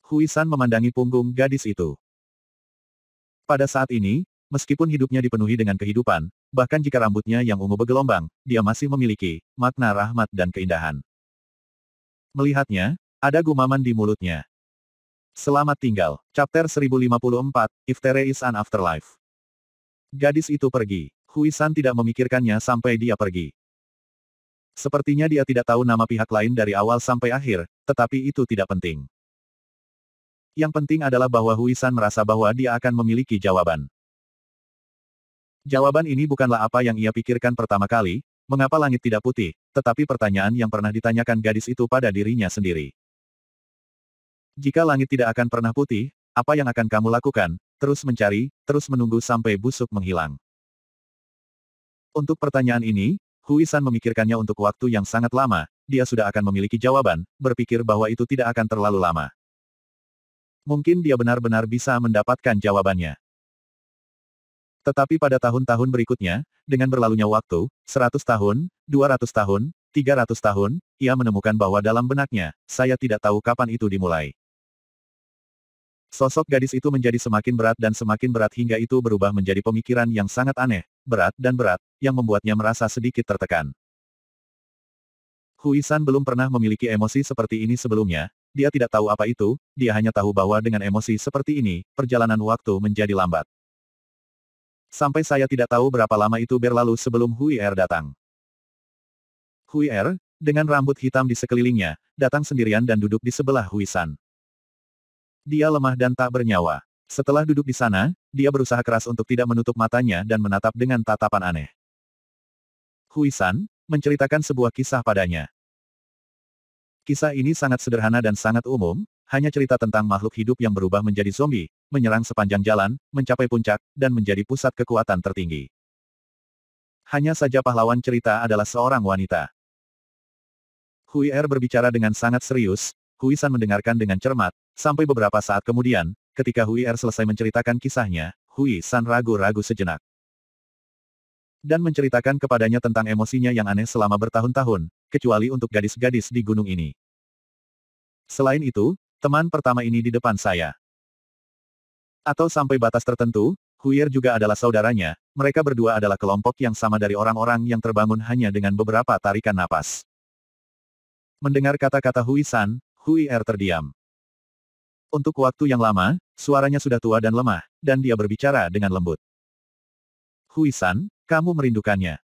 Hui San memandangi punggung gadis itu. Pada saat ini, meskipun hidupnya dipenuhi dengan kehidupan, bahkan jika rambutnya yang ungu bergelombang, dia masih memiliki makna rahmat dan keindahan. Melihatnya, ada gumaman di mulutnya. Selamat tinggal, Chapter 1054, If There is an Afterlife. Gadis itu pergi. Hui San tidak memikirkannya sampai dia pergi. Sepertinya dia tidak tahu nama pihak lain dari awal sampai akhir, tetapi itu tidak penting. Yang penting adalah bahwa Hui San merasa bahwa dia akan memiliki jawaban. Jawaban ini bukanlah apa yang ia pikirkan pertama kali, mengapa langit tidak putih, tetapi pertanyaan yang pernah ditanyakan gadis itu pada dirinya sendiri. Jika langit tidak akan pernah putih, apa yang akan kamu lakukan? Terus mencari, terus menunggu sampai busuk menghilang. Untuk pertanyaan ini, Hui San memikirkannya untuk waktu yang sangat lama, dia sudah akan memiliki jawaban, berpikir bahwa itu tidak akan terlalu lama. Mungkin dia benar-benar bisa mendapatkan jawabannya. Tetapi pada tahun-tahun berikutnya, dengan berlalunya waktu, 100 tahun, 200 tahun, 300 tahun, ia menemukan bahwa dalam benaknya, saya tidak tahu kapan itu dimulai. Sosok gadis itu menjadi semakin berat dan semakin berat hingga itu berubah menjadi pemikiran yang sangat aneh, berat, yang membuatnya merasa sedikit tertekan. Hui San belum pernah memiliki emosi seperti ini sebelumnya, dia tidak tahu apa itu, dia hanya tahu bahwa dengan emosi seperti ini, perjalanan waktu menjadi lambat. Sampai saya tidak tahu berapa lama itu berlalu sebelum Hui Er datang. Hui Er, dengan rambut hitam di sekelilingnya, datang sendirian dan duduk di sebelah Hui San. Dia lemah dan tak bernyawa. Setelah duduk di sana, dia berusaha keras untuk tidak menutup matanya dan menatap dengan tatapan aneh. Hui San menceritakan sebuah kisah padanya. Kisah ini sangat sederhana dan sangat umum, hanya cerita tentang makhluk hidup yang berubah menjadi zombie, menyerang sepanjang jalan, mencapai puncak, dan menjadi pusat kekuatan tertinggi. Hanya saja pahlawan cerita adalah seorang wanita. Hui Er berbicara dengan sangat serius, Hui San mendengarkan dengan cermat, sampai beberapa saat kemudian, ketika Hui Er selesai menceritakan kisahnya, Hui San ragu-ragu sejenak. Dan menceritakan kepadanya tentang emosinya yang aneh selama bertahun-tahun, kecuali untuk gadis-gadis di gunung ini. Selain itu, teman pertama ini di depan saya. Atau sampai batas tertentu, Hui Er juga adalah saudaranya, mereka berdua adalah kelompok yang sama dari orang-orang yang terbangun hanya dengan beberapa tarikan napas. Mendengar kata-kata Hui San, Hui Er terdiam. Untuk waktu yang lama, suaranya sudah tua dan lemah, dan dia berbicara dengan lembut. Hui San, kamu merindukannya.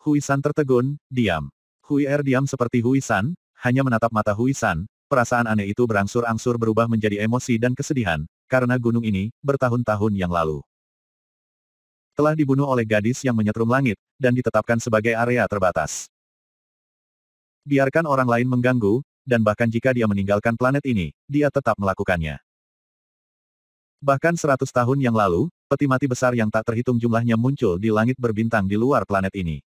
Hui San tertegun, diam. Hui Er diam seperti Hui San, hanya menatap mata Hui San, perasaan aneh itu berangsur-angsur berubah menjadi emosi dan kesedihan, karena gunung ini, bertahun-tahun yang lalu, telah dibunuh oleh gadis yang menyetrum langit, dan ditetapkan sebagai area terbatas. Biarkan orang lain mengganggu, dan bahkan jika dia meninggalkan planet ini, dia tetap melakukannya. Bahkan 100 tahun yang lalu, peti mati besar yang tak terhitung jumlahnya muncul di langit berbintang di luar planet ini.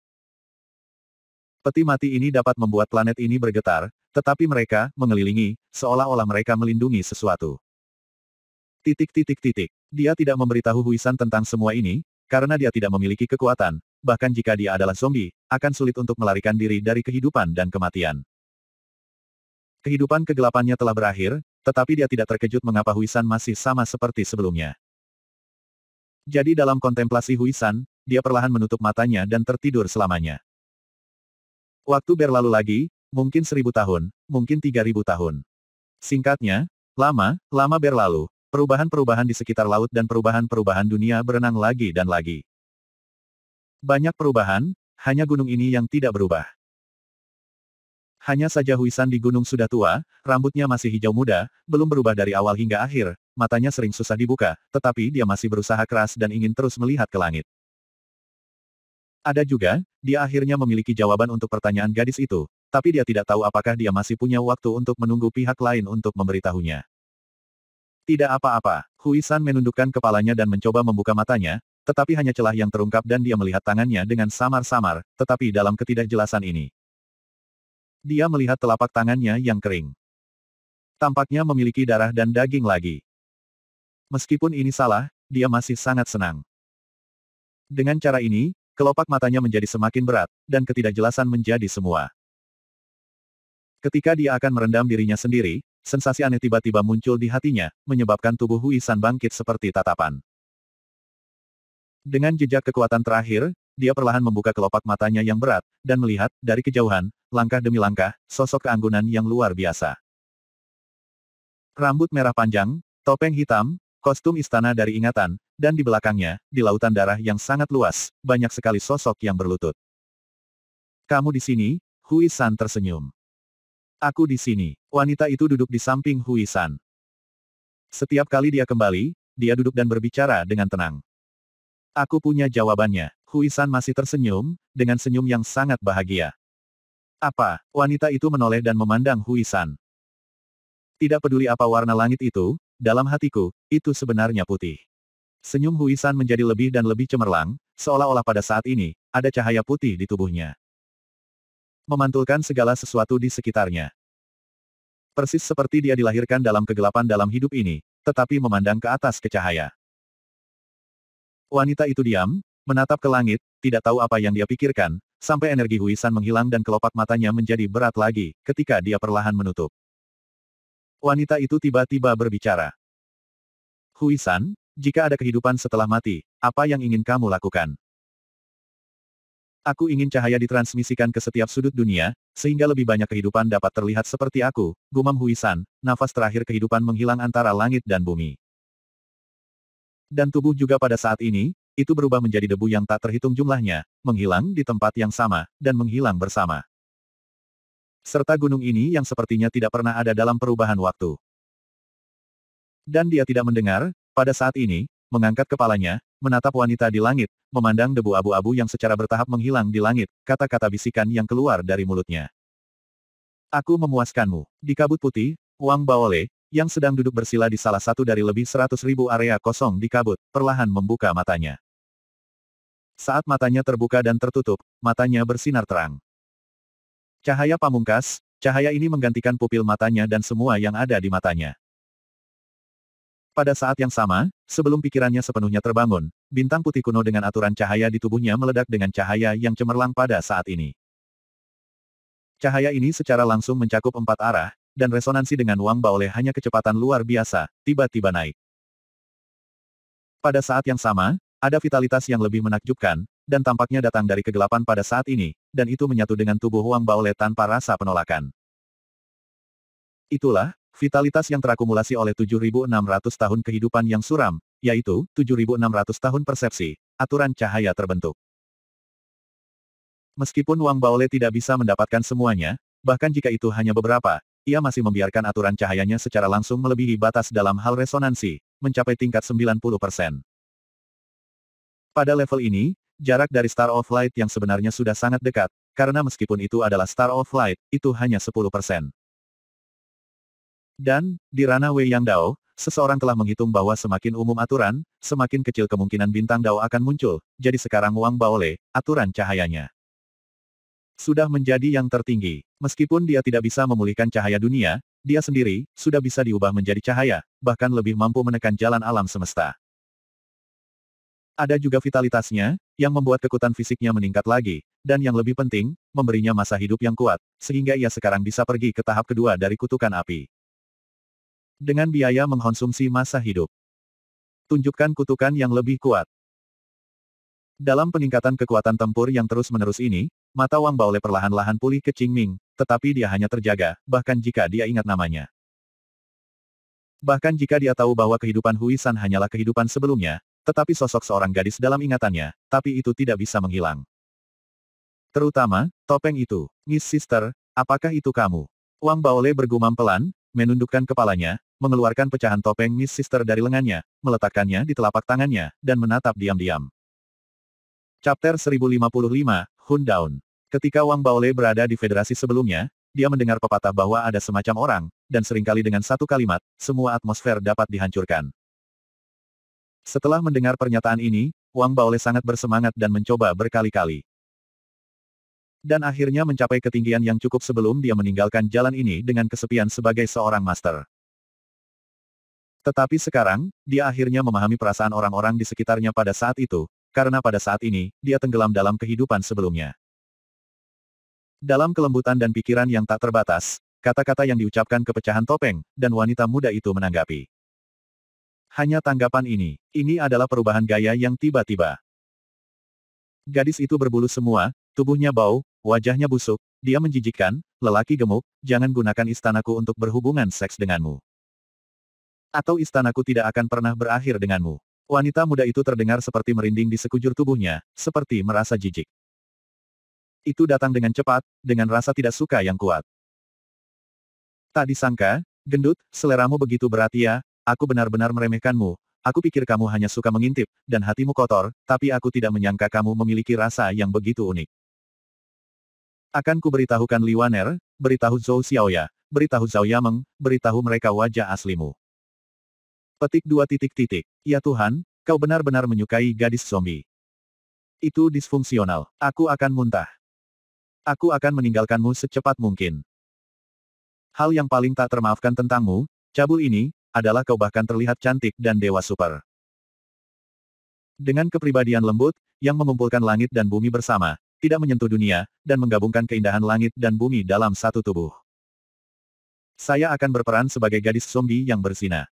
Peti mati ini dapat membuat planet ini bergetar, tetapi mereka mengelilingi, seolah-olah mereka melindungi sesuatu. Dia tidak memberitahu Hui San tentang semua ini, karena dia tidak memiliki kekuatan, bahkan jika dia adalah zombie, akan sulit untuk melarikan diri dari kehidupan dan kematian. Kehidupan kegelapannya telah berakhir, tetapi dia tidak terkejut mengapa Hui San masih sama seperti sebelumnya. Jadi dalam kontemplasi Hui San, dia perlahan menutup matanya dan tertidur selamanya. Waktu berlalu lagi, mungkin 1000 tahun, mungkin 3000 tahun. Singkatnya, lama berlalu, perubahan-perubahan di sekitar laut dan perubahan-perubahan dunia berenang lagi dan lagi. Banyak perubahan, hanya gunung ini yang tidak berubah. Hanya saja Hui San di gunung sudah tua, rambutnya masih hijau muda, belum berubah dari awal hingga akhir, matanya sering susah dibuka, tetapi dia masih berusaha keras dan ingin terus melihat ke langit. Ada juga, dia akhirnya memiliki jawaban untuk pertanyaan gadis itu, tapi dia tidak tahu apakah dia masih punya waktu untuk menunggu pihak lain untuk memberitahunya. Tidak apa-apa, Hui San menundukkan kepalanya dan mencoba membuka matanya, tetapi hanya celah yang terungkap dan dia melihat tangannya dengan samar-samar, tetapi dalam ketidakjelasan ini, dia melihat telapak tangannya yang kering. Tampaknya memiliki darah dan daging lagi. Meskipun ini salah, dia masih sangat senang. Dengan cara ini, kelopak matanya menjadi semakin berat, dan ketidakjelasan menjadi semua. Ketika dia akan merendam dirinya sendiri, sensasi aneh tiba-tiba muncul di hatinya, menyebabkan tubuh Hui San bangkit seperti tatapan. Dengan jejak kekuatan terakhir, dia perlahan membuka kelopak matanya yang berat, dan melihat, dari kejauhan, langkah demi langkah, sosok keanggunan yang luar biasa. Rambut merah panjang, topeng hitam, kostum istana dari ingatan, dan di belakangnya, di lautan darah yang sangat luas, banyak sekali sosok yang berlutut. Kamu di sini, Hui San tersenyum. Aku di sini. Wanita itu duduk di samping Hui San. Setiap kali dia kembali, dia duduk dan berbicara dengan tenang. Aku punya jawabannya. Hui San masih tersenyum, dengan senyum yang sangat bahagia. Apa? Wanita itu menoleh dan memandang Hui San. Tidak peduli apa warna langit itu, dalam hatiku, itu sebenarnya putih. Senyum Hui San menjadi lebih dan lebih cemerlang, seolah-olah pada saat ini, ada cahaya putih di tubuhnya. Memantulkan segala sesuatu di sekitarnya. Persis seperti dia dilahirkan dalam kegelapan dalam hidup ini, tetapi memandang ke atas ke cahaya. Wanita itu diam, menatap ke langit, tidak tahu apa yang dia pikirkan, sampai energi Huisan menghilang dan kelopak matanya menjadi berat lagi, ketika dia perlahan menutup. Wanita itu tiba-tiba berbicara. Huisan, jika ada kehidupan setelah mati, apa yang ingin kamu lakukan? Aku ingin cahaya ditransmisikan ke setiap sudut dunia, sehingga lebih banyak kehidupan dapat terlihat seperti aku, gumam Huisan, nafas terakhir kehidupan menghilang antara langit dan bumi. Dan tubuh juga pada saat ini, itu berubah menjadi debu yang tak terhitung jumlahnya, menghilang di tempat yang sama, dan menghilang bersama. Serta gunung ini yang sepertinya tidak pernah ada dalam perubahan waktu. Dan dia tidak mendengar, pada saat ini, mengangkat kepalanya, menatap wanita di langit, memandang debu abu-abu yang secara bertahap menghilang di langit, kata-kata bisikan yang keluar dari mulutnya. Aku memuaskanmu. Di kabut putih, Wang Baole, yang sedang duduk bersila di salah satu dari lebih 100.000 area kosong di kabut, perlahan membuka matanya. Saat matanya terbuka dan tertutup, matanya bersinar terang. Cahaya pamungkas, cahaya ini menggantikan pupil matanya dan semua yang ada di matanya. Pada saat yang sama, sebelum pikirannya sepenuhnya terbangun, bintang putih kuno dengan aturan cahaya di tubuhnya meledak dengan cahaya yang cemerlang pada saat ini. Cahaya ini secara langsung mencakup 4 arah, dan resonansi dengan Wang Baole hanya kecepatan luar biasa, tiba-tiba naik. Pada saat yang sama, ada vitalitas yang lebih menakjubkan, dan tampaknya datang dari kegelapan pada saat ini, dan itu menyatu dengan tubuh Wang Baole tanpa rasa penolakan. Itulah, vitalitas yang terakumulasi oleh 7.600 tahun kehidupan yang suram, yaitu, 7.600 tahun persepsi, aturan cahaya terbentuk. Meskipun Wang Baole tidak bisa mendapatkan semuanya, bahkan jika itu hanya beberapa, ia masih membiarkan aturan cahayanya secara langsung melebihi batas dalam hal resonansi, mencapai tingkat 90%. Pada level ini, jarak dari Star of Light yang sebenarnya sudah sangat dekat, karena meskipun itu adalah Star of Light, itu hanya 10%. Dan, di ranah Wei Yang Dao, seseorang telah menghitung bahwa semakin umum aturan, semakin kecil kemungkinan bintang Dao akan muncul, jadi sekarang Wang Baole, aturan cahayanya sudah menjadi yang tertinggi. Meskipun dia tidak bisa memulihkan cahaya dunia, dia sendiri, sudah bisa diubah menjadi cahaya, bahkan lebih mampu menekan jalan alam semesta. Ada juga vitalitasnya, yang membuat kekuatan fisiknya meningkat lagi, dan yang lebih penting, memberinya masa hidup yang kuat, sehingga ia sekarang bisa pergi ke tahap kedua dari kutukan api. Dengan biaya mengkonsumsi masa hidup. Tunjukkan kutukan yang lebih kuat. Dalam peningkatan kekuatan tempur yang terus-menerus ini, mata Wang Baole perlahan-lahan pulih ke Qingming, tetapi dia hanya terjaga, bahkan jika dia ingat namanya. Bahkan jika dia tahu bahwa kehidupan Huisan hanyalah kehidupan sebelumnya, tetapi sosok seorang gadis dalam ingatannya, tapi itu tidak bisa menghilang. Terutama, topeng itu. Miss Sister, apakah itu kamu? Wang Baole bergumam pelan, menundukkan kepalanya, mengeluarkan pecahan topeng Miss Sister dari lengannya, meletakkannya di telapak tangannya, dan menatap diam-diam. Chapter 1055, Hun Daun. Ketika Wang Baole berada di federasi sebelumnya, dia mendengar pepatah bahwa ada semacam orang, dan seringkali dengan satu kalimat, semua atmosfer dapat dihancurkan. Setelah mendengar pernyataan ini, Wang Baole sangat bersemangat dan mencoba berkali-kali. Dan akhirnya mencapai ketinggian yang cukup sebelum dia meninggalkan jalan ini dengan kesepian sebagai seorang master. Tetapi sekarang, dia akhirnya memahami perasaan orang-orang di sekitarnya pada saat itu, karena pada saat ini, dia tenggelam dalam kehidupan sebelumnya. Dalam kelembutan dan pikiran yang tak terbatas, kata-kata yang diucapkan ke pecahan topeng, dan wanita muda itu menanggapi. Hanya tanggapan ini adalah perubahan gaya yang tiba-tiba. Gadis itu berbulu semua, tubuhnya bau, wajahnya busuk, dia menjijikkan, lelaki gemuk, jangan gunakan istanaku untuk berhubungan seks denganmu. Atau istanaku tidak akan pernah berakhir denganmu. Wanita muda itu terdengar seperti merinding di sekujur tubuhnya, seperti merasa jijik. Itu datang dengan cepat, dengan rasa tidak suka yang kuat. Tak disangka, gendut, seleramu begitu berat ya, aku benar-benar meremehkanmu, aku pikir kamu hanya suka mengintip, dan hatimu kotor, tapi aku tidak menyangka kamu memiliki rasa yang begitu unik. Akan kuberitahukan Li Waner, beritahu Zhou Xiaoya, beritahu Zhao Yameng, beritahu mereka wajah aslimu. Petik 2 titik. Ya Tuhan, kau benar-benar menyukai gadis zombie. Itu disfungsional. Aku akan muntah. Aku akan meninggalkanmu secepat mungkin. Hal yang paling tak termaafkan tentangmu, cabul ini, adalah kau bahkan terlihat cantik dan dewa super. Dengan kepribadian lembut, yang mengumpulkan langit dan bumi bersama, tidak menyentuh dunia, dan menggabungkan keindahan langit dan bumi dalam satu tubuh. Saya akan berperan sebagai gadis zombie yang berzina.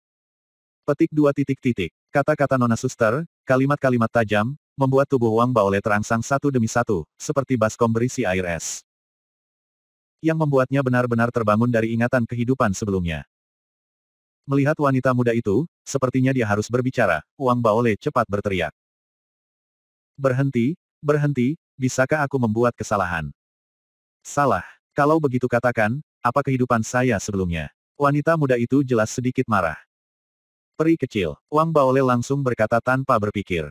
Petik 2 titik titik. Kata-kata Nona Suster, kalimat-kalimat tajam, membuat tubuh Wang Baole terangsang satu demi satu, seperti baskom berisi air es. Yang membuatnya benar-benar terbangun dari ingatan kehidupan sebelumnya. Melihat wanita muda itu, sepertinya dia harus berbicara, Wang Baole cepat berteriak. Berhenti, berhenti, bisakah aku membuat kesalahan? Salah. Kalau begitu katakan, apa kehidupan saya sebelumnya? Wanita muda itu jelas sedikit marah. Peri kecil, Wang Baole langsung berkata tanpa berpikir.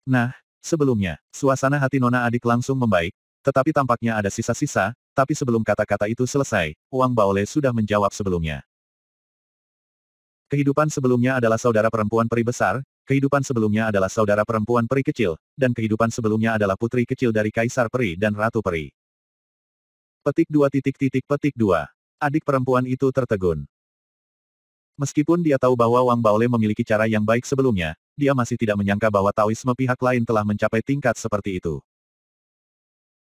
Nah, sebelumnya, suasana hati Nona adik langsung membaik, tetapi tampaknya ada sisa-sisa, tapi sebelum kata-kata itu selesai, Wang Baole sudah menjawab sebelumnya. Kehidupan sebelumnya adalah saudara perempuan peri besar, kehidupan sebelumnya adalah saudara perempuan peri kecil, dan kehidupan sebelumnya adalah putri kecil dari Kaisar Peri dan Ratu Peri. Petik 2 titik titik petik 2. Adik perempuan itu tertegun. Meskipun dia tahu bahwa Wang Baole memiliki cara yang baik sebelumnya, dia masih tidak menyangka bahwa Taoisme pihak lain telah mencapai tingkat seperti itu.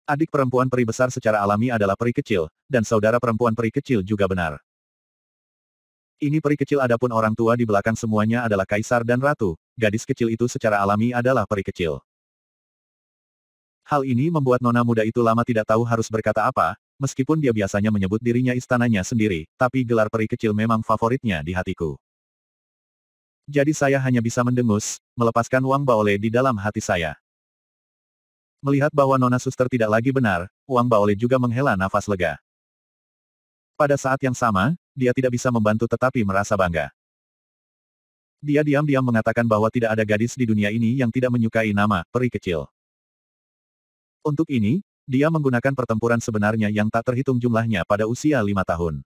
Adik perempuan peri besar secara alami adalah peri kecil, dan saudara perempuan peri kecil juga benar. Ini peri kecil adapun orang tua di belakang semuanya adalah Kaisar dan Ratu, gadis kecil itu secara alami adalah peri kecil. Hal ini membuat Nona muda itu lama tidak tahu harus berkata apa, meskipun dia biasanya menyebut dirinya istananya sendiri, tapi gelar peri kecil memang favoritnya di hatiku. Jadi saya hanya bisa mendengus, melepaskan Wang Baole di dalam hati saya. Melihat bahwa Nona Suster tidak lagi benar, Wang Baole juga menghela nafas lega. Pada saat yang sama, dia tidak bisa membantu tetapi merasa bangga. Dia diam-diam mengatakan bahwa tidak ada gadis di dunia ini yang tidak menyukai nama peri kecil. Untuk ini, dia menggunakan pertempuran sebenarnya yang tak terhitung jumlahnya pada usia 5 tahun.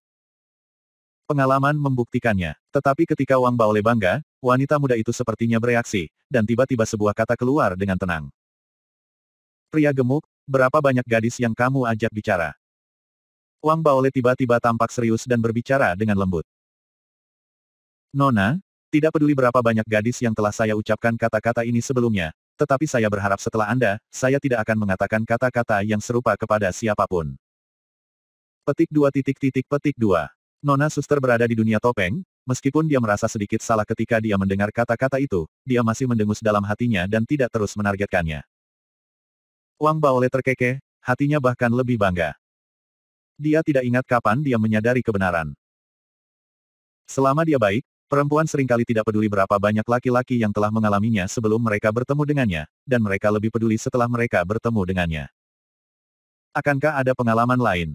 Pengalaman membuktikannya. Tetapi ketika Wang Baole bangga, wanita muda itu sepertinya bereaksi, dan tiba-tiba sebuah kata keluar dengan tenang. Pria gemuk, berapa banyak gadis yang kamu ajak bicara? Wang Baole tiba-tiba tampak serius dan berbicara dengan lembut. Nona, tidak peduli berapa banyak gadis yang telah saya ucapkan kata-kata ini sebelumnya, tetapi saya berharap setelah Anda, saya tidak akan mengatakan kata-kata yang serupa kepada siapapun. Petik 2 titik titik petik 2. Nona Suster berada di dunia topeng, meskipun dia merasa sedikit salah ketika dia mendengar kata-kata itu, dia masih mendengus dalam hatinya dan tidak terus menargetkannya. Wang Baole terkekeh, hatinya bahkan lebih bangga. Dia tidak ingat kapan dia menyadari kebenaran. Selama dia baik, perempuan seringkali tidak peduli berapa banyak laki-laki yang telah mengalaminya sebelum mereka bertemu dengannya, dan mereka lebih peduli setelah mereka bertemu dengannya. Akankah ada pengalaman lain?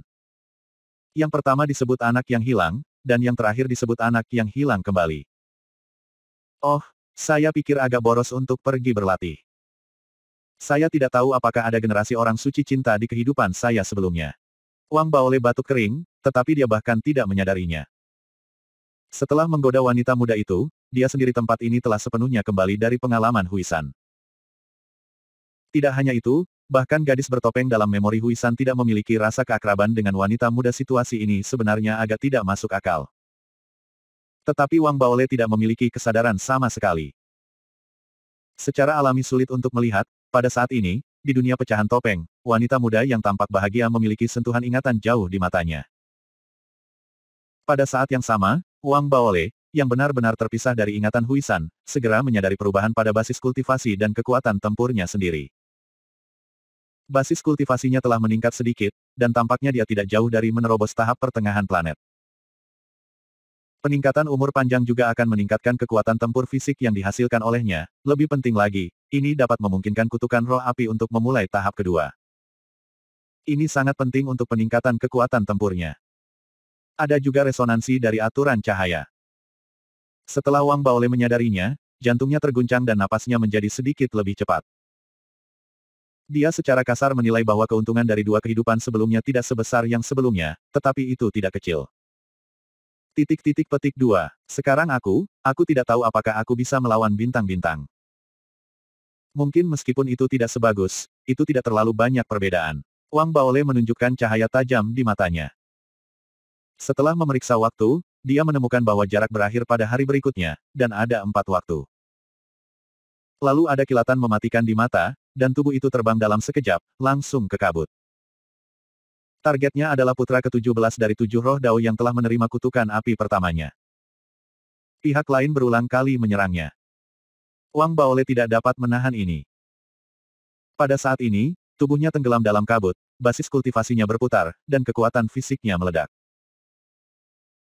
Yang pertama disebut anak yang hilang, dan yang terakhir disebut anak yang hilang kembali. Oh, saya pikir agak boros untuk pergi berlatih. Saya tidak tahu apakah ada generasi orang suci cinta di kehidupan saya sebelumnya. Wang Baole batuk kering, tetapi dia bahkan tidak menyadarinya. Setelah menggoda wanita muda itu, dia sendiri tempat ini telah sepenuhnya kembali dari pengalaman Huisan. Tidak hanya itu, bahkan gadis bertopeng dalam memori Huisan tidak memiliki rasa keakraban dengan wanita muda. Situasi ini sebenarnya agak tidak masuk akal. Tetapi Wang Baole tidak memiliki kesadaran sama sekali. Secara alami sulit untuk melihat, pada saat ini, di dunia pecahan topeng, wanita muda yang tampak bahagia memiliki sentuhan ingatan jauh di matanya. Pada saat yang sama, Wang Baole, yang benar-benar terpisah dari ingatan Huisan, segera menyadari perubahan pada basis kultivasi dan kekuatan tempurnya sendiri. Basis kultivasinya telah meningkat sedikit, dan tampaknya dia tidak jauh dari menerobos tahap pertengahan planet. Peningkatan umur panjang juga akan meningkatkan kekuatan tempur fisik yang dihasilkan olehnya. Lebih penting lagi, ini dapat memungkinkan kutukan roh api untuk memulai tahap kedua. Ini sangat penting untuk peningkatan kekuatan tempurnya. Ada juga resonansi dari aturan cahaya. Setelah Wang Baole menyadarinya, jantungnya terguncang dan napasnya menjadi sedikit lebih cepat. Dia secara kasar menilai bahwa keuntungan dari dua kehidupan sebelumnya tidak sebesar yang sebelumnya, tetapi itu tidak kecil. Titik titik petik 2. Sekarang aku tidak tahu apakah aku bisa melawan bintang-bintang. Mungkin meskipun itu tidak sebagus, itu tidak terlalu banyak perbedaan. Wang Baole menunjukkan cahaya tajam di matanya. Setelah memeriksa waktu, dia menemukan bahwa jarak berakhir pada hari berikutnya, dan ada 4 waktu. Lalu ada kilatan mematikan di mata, dan tubuh itu terbang dalam sekejap, langsung ke kabut. Targetnya adalah putra ke-17 dari 7 roh Dao yang telah menerima kutukan api pertamanya. Pihak lain berulang kali menyerangnya. Wang Baole tidak dapat menahan ini. Pada saat ini, tubuhnya tenggelam dalam kabut, basis kultivasinya berputar, dan kekuatan fisiknya meledak.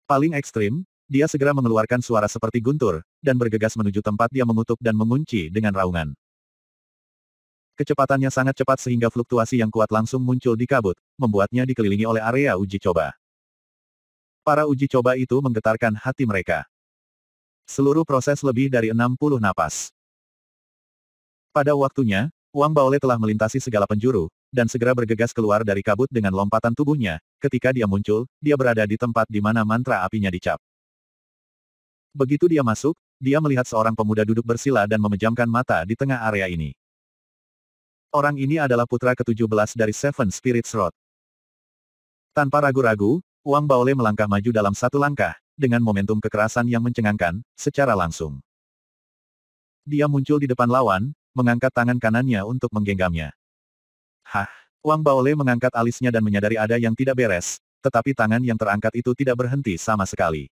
Paling ekstrim, dia segera mengeluarkan suara seperti guntur, dan bergegas menuju tempat dia mengutuk dan mengunci dengan raungan. Kecepatannya sangat cepat sehingga fluktuasi yang kuat langsung muncul di kabut, membuatnya dikelilingi oleh area uji coba. Para uji coba itu menggetarkan hati mereka. Seluruh proses lebih dari 60 napas. Pada waktunya, Wang Baole telah melintasi segala penjuru, dan segera bergegas keluar dari kabut dengan lompatan tubuhnya. Ketika dia muncul, dia berada di tempat di mana mantra apinya dicap. Begitu dia masuk, dia melihat seorang pemuda duduk bersila dan memejamkan mata di tengah area ini. Orang ini adalah putra ke-17 dari Seven Spirits Road. Tanpa ragu-ragu, Wang Baole melangkah maju dalam satu langkah, dengan momentum kekerasan yang mencengangkan, secara langsung. Dia muncul di depan lawan, mengangkat tangan kanannya untuk menggenggamnya. Hah! Wang Baole mengangkat alisnya dan menyadari ada yang tidak beres, tetapi tangan yang terangkat itu tidak berhenti sama sekali.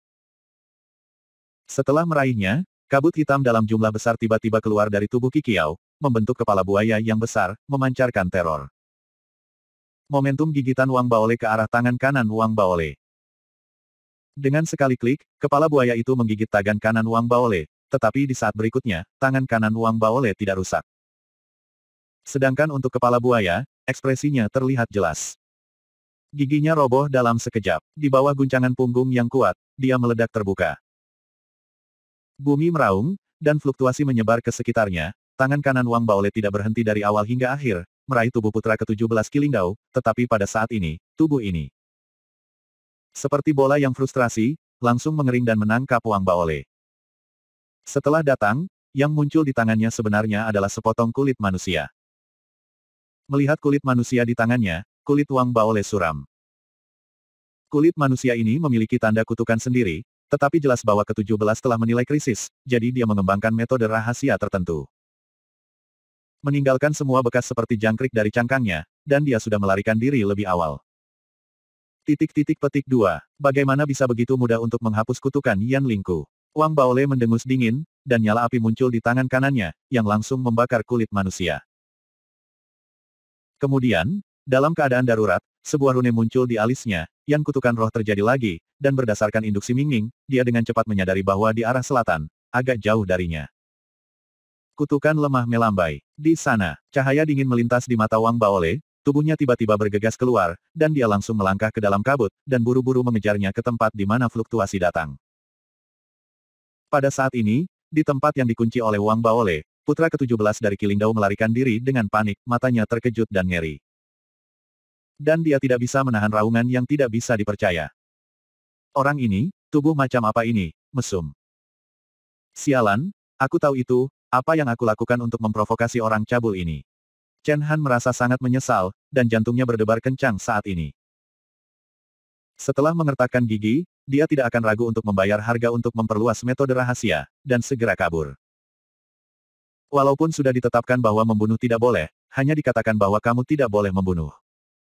Setelah meraihnya, kabut hitam dalam jumlah besar tiba-tiba keluar dari tubuh Qiqiao, membentuk kepala buaya yang besar, memancarkan teror. Momentum gigitan Wang Baole ke arah tangan kanan Wang Baole. Dengan sekali klik, kepala buaya itu menggigit tangan kanan Wang Baole, tetapi di saat berikutnya, tangan kanan Wang Baole tidak rusak. Sedangkan untuk kepala buaya, ekspresinya terlihat jelas. Giginya roboh dalam sekejap. Di bawah guncangan punggung yang kuat, dia meledak terbuka. Bumi meraung, dan fluktuasi menyebar ke sekitarnya. Tangan kanan Wang Baole tidak berhenti dari awal hingga akhir, meraih tubuh putra ke-17 Qilingdao, tetapi pada saat ini, tubuh ini seperti bola yang frustrasi, langsung mengering dan menangkap Wang Baole. Setelah datang, yang muncul di tangannya sebenarnya adalah sepotong kulit manusia. Melihat kulit manusia di tangannya, kulit Wang Baole suram. Kulit manusia ini memiliki tanda kutukan sendiri, tetapi jelas bahwa ke-17 telah menilai krisis, jadi dia mengembangkan metode rahasia tertentu. Meninggalkan semua bekas seperti jangkrik dari cangkangnya, dan dia sudah melarikan diri lebih awal. Petik 2. Bagaimana bisa begitu mudah untuk menghapus kutukan Yan Lingku? Wang Baole mendengus dingin, dan nyala api muncul di tangan kanannya, yang langsung membakar kulit manusia. Kemudian, dalam keadaan darurat, sebuah rune muncul di alisnya, yang kutukan roh terjadi lagi, dan berdasarkan induksi Mingming, dia dengan cepat menyadari bahwa di arah selatan, agak jauh darinya. Kutukan lemah melambai. Di sana, cahaya dingin melintas di mata Wang Baole, tubuhnya tiba-tiba bergegas keluar, dan dia langsung melangkah ke dalam kabut, dan buru-buru mengejarnya ke tempat di mana fluktuasi datang. Pada saat ini, di tempat yang dikunci oleh Wang Baole, putra ke-17 dari Qilingdao melarikan diri dengan panik, matanya terkejut dan ngeri. Dan dia tidak bisa menahan raungan yang tidak bisa dipercaya. Orang ini, tubuh macam apa ini, mesum. Sialan, aku tahu itu, apa yang aku lakukan untuk memprovokasi orang cabul ini. Chen Han merasa sangat menyesal, dan jantungnya berdebar kencang saat ini. Setelah mengertakkan gigi, dia tidak akan ragu untuk membayar harga untuk memperluas metode rahasia, dan segera kabur. Walaupun sudah ditetapkan bahwa membunuh tidak boleh, hanya dikatakan bahwa kamu tidak boleh membunuh.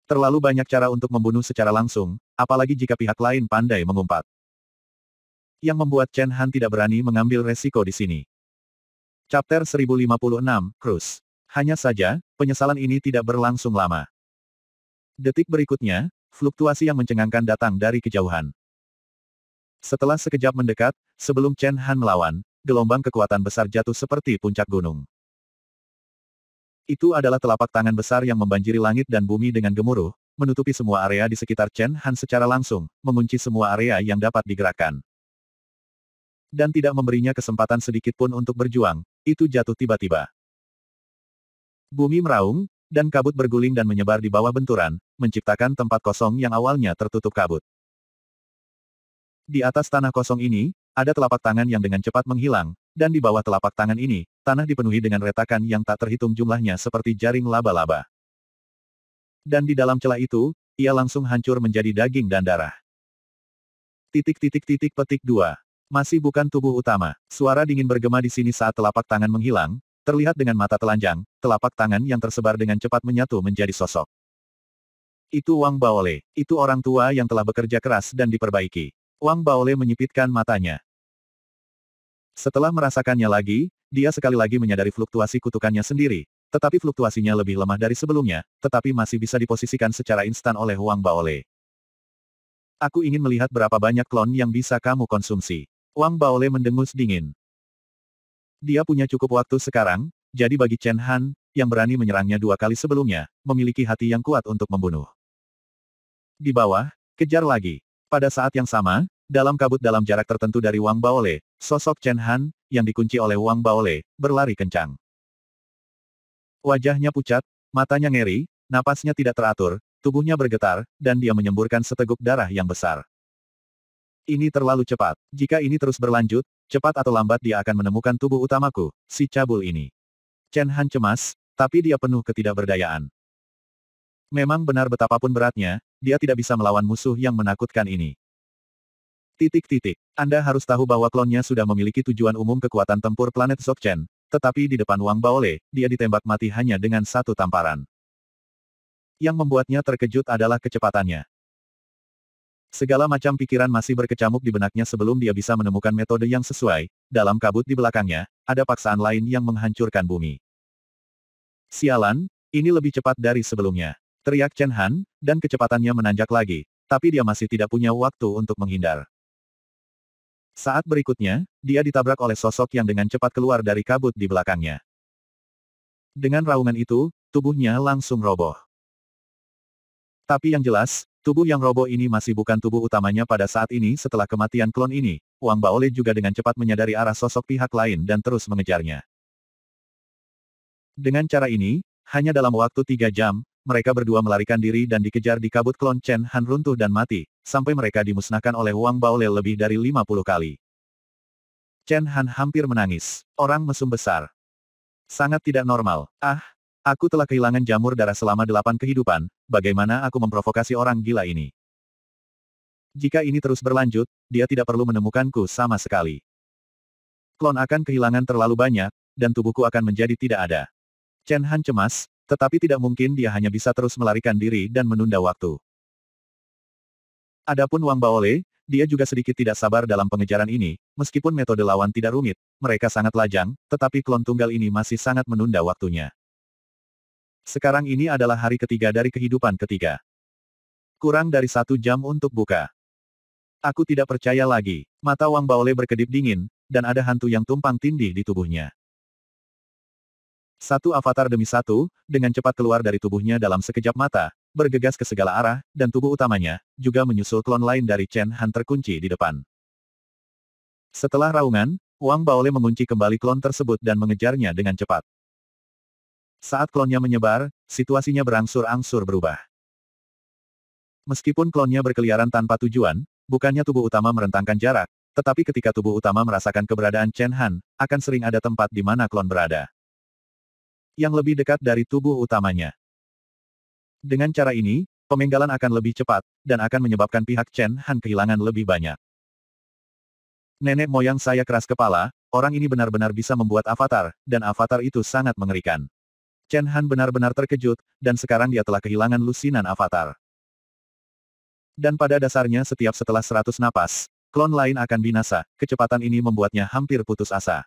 Terlalu banyak cara untuk membunuh secara langsung, apalagi jika pihak lain pandai mengumpat. Yang membuat Chen Han tidak berani mengambil resiko di sini. Chapter 1056, Cruise. Hanya saja, penyesalan ini tidak berlangsung lama. Detik berikutnya, fluktuasi yang mencengangkan datang dari kejauhan. Setelah sekejap mendekat, sebelum Chen Han melawan, gelombang kekuatan besar jatuh seperti puncak gunung. Itu adalah telapak tangan besar yang membanjiri langit dan bumi dengan gemuruh, menutupi semua area di sekitar Chen Han secara langsung, mengunci semua area yang dapat digerakkan. Dan tidak memberinya kesempatan sedikit pun untuk berjuang, itu jatuh tiba-tiba. Bumi meraung, dan kabut berguling dan menyebar di bawah benturan, menciptakan tempat kosong yang awalnya tertutup kabut. Di atas tanah kosong ini, ada telapak tangan yang dengan cepat menghilang, dan di bawah telapak tangan ini, tanah dipenuhi dengan retakan yang tak terhitung jumlahnya seperti jaring laba-laba. Dan di dalam celah itu, ia langsung hancur menjadi daging dan darah. Petik 2. Masih bukan tubuh utama. Suara dingin bergema di sini saat telapak tangan menghilang, terlihat dengan mata telanjang, telapak tangan yang tersebar dengan cepat menyatu menjadi sosok. Itu Wang Baole, itu orang tua yang telah bekerja keras dan diperbaiki. Wang Baole menyipitkan matanya. Setelah merasakannya lagi, dia sekali lagi menyadari fluktuasi kutukannya sendiri, tetapi fluktuasinya lebih lemah dari sebelumnya, tetapi masih bisa diposisikan secara instan oleh Wang Baole. Aku ingin melihat berapa banyak klon yang bisa kamu konsumsi. Wang Baole mendengus dingin. Dia punya cukup waktu sekarang, jadi bagi Chen Han, yang berani menyerangnya 2 kali sebelumnya, memiliki hati yang kuat untuk membunuh. Di bawah, kejar lagi. Pada saat yang sama, dalam kabut dalam jarak tertentu dari Wang Baole, sosok Chen Han, yang dikunci oleh Wang Baole, berlari kencang. Wajahnya pucat, matanya ngeri, napasnya tidak teratur, tubuhnya bergetar, dan dia menyemburkan seteguk darah yang besar. Ini terlalu cepat. Jika ini terus berlanjut, cepat atau lambat dia akan menemukan tubuh utamaku, si cabul ini. Chen Han cemas, tapi dia penuh ketidakberdayaan. Memang benar betapapun beratnya, dia tidak bisa melawan musuh yang menakutkan ini. Anda harus tahu bahwa klonnya sudah memiliki tujuan umum kekuatan tempur planet Dzogchen, tetapi di depan Wang Baole, dia ditembak mati hanya dengan 1 tamparan. Yang membuatnya terkejut adalah kecepatannya. Segala macam pikiran masih berkecamuk di benaknya sebelum dia bisa menemukan metode yang sesuai. Dalam kabut di belakangnya, ada paksaan lain yang menghancurkan bumi. Sialan, ini lebih cepat dari sebelumnya. Teriak Chen Han, dan kecepatannya menanjak lagi, tapi dia masih tidak punya waktu untuk menghindar. Saat berikutnya, dia ditabrak oleh sosok yang dengan cepat keluar dari kabut di belakangnya. Dengan raungan itu, tubuhnya langsung roboh. Tapi yang jelas, tubuh yang roboh ini masih bukan tubuh utamanya pada saat ini setelah kematian klon ini. Wang Baole juga dengan cepat menyadari arah sosok pihak lain dan terus mengejarnya. Dengan cara ini, hanya dalam waktu 3 jam, mereka berdua melarikan diri dan dikejar di kabut klon Chen Han runtuh dan mati, sampai mereka dimusnahkan oleh Wang Baole lebih dari 50 kali. Chen Han hampir menangis. Orang mesum besar. Sangat tidak normal. Aku telah kehilangan jamur darah selama 8 kehidupan, bagaimana aku memprovokasi orang gila ini? Jika ini terus berlanjut, dia tidak perlu menemukanku sama sekali. Klon akan kehilangan terlalu banyak, dan tubuhku akan menjadi tidak ada. Chen Han cemas, tetapi tidak mungkin dia hanya bisa terus melarikan diri dan menunda waktu. Adapun Wang Baole, dia juga sedikit tidak sabar dalam pengejaran ini, meskipun metode lawan tidak rumit, mereka sangat lajang, tetapi klon tunggal ini masih sangat menunda waktunya. Sekarang ini adalah hari ketiga dari kehidupan ketiga. Kurang dari 1 jam untuk buka. Aku tidak percaya lagi. Mata Wang Baole berkedip dingin, dan ada hantu yang tumpang tindih di tubuhnya. 1 avatar demi 1, dengan cepat keluar dari tubuhnya dalam sekejap mata, bergegas ke segala arah, dan tubuh utamanya, juga menyusul klon lain dari Chen Han terkunci di depan. Setelah raungan, Wang Baole mengunci kembali klon tersebut dan mengejarnya dengan cepat. Saat klonnya menyebar, situasinya berangsur-angsur berubah. Meskipun klonnya berkeliaran tanpa tujuan, bukannya tubuh utama merentangkan jarak, tetapi ketika tubuh utama merasakan keberadaan Chen Han, akan sering ada tempat di mana klon berada. Yang lebih dekat dari tubuh utamanya. Dengan cara ini, pemenggalan akan lebih cepat, dan akan menyebabkan pihak Chen Han kehilangan lebih banyak. Nenek moyang saya keras kepala, orang ini benar-benar bisa membuat avatar, dan avatar itu sangat mengerikan. Chen Han benar-benar terkejut, dan sekarang dia telah kehilangan lusinan avatar. Dan pada dasarnya setiap setelah 100 napas, klon lain akan binasa, kecepatan ini membuatnya hampir putus asa.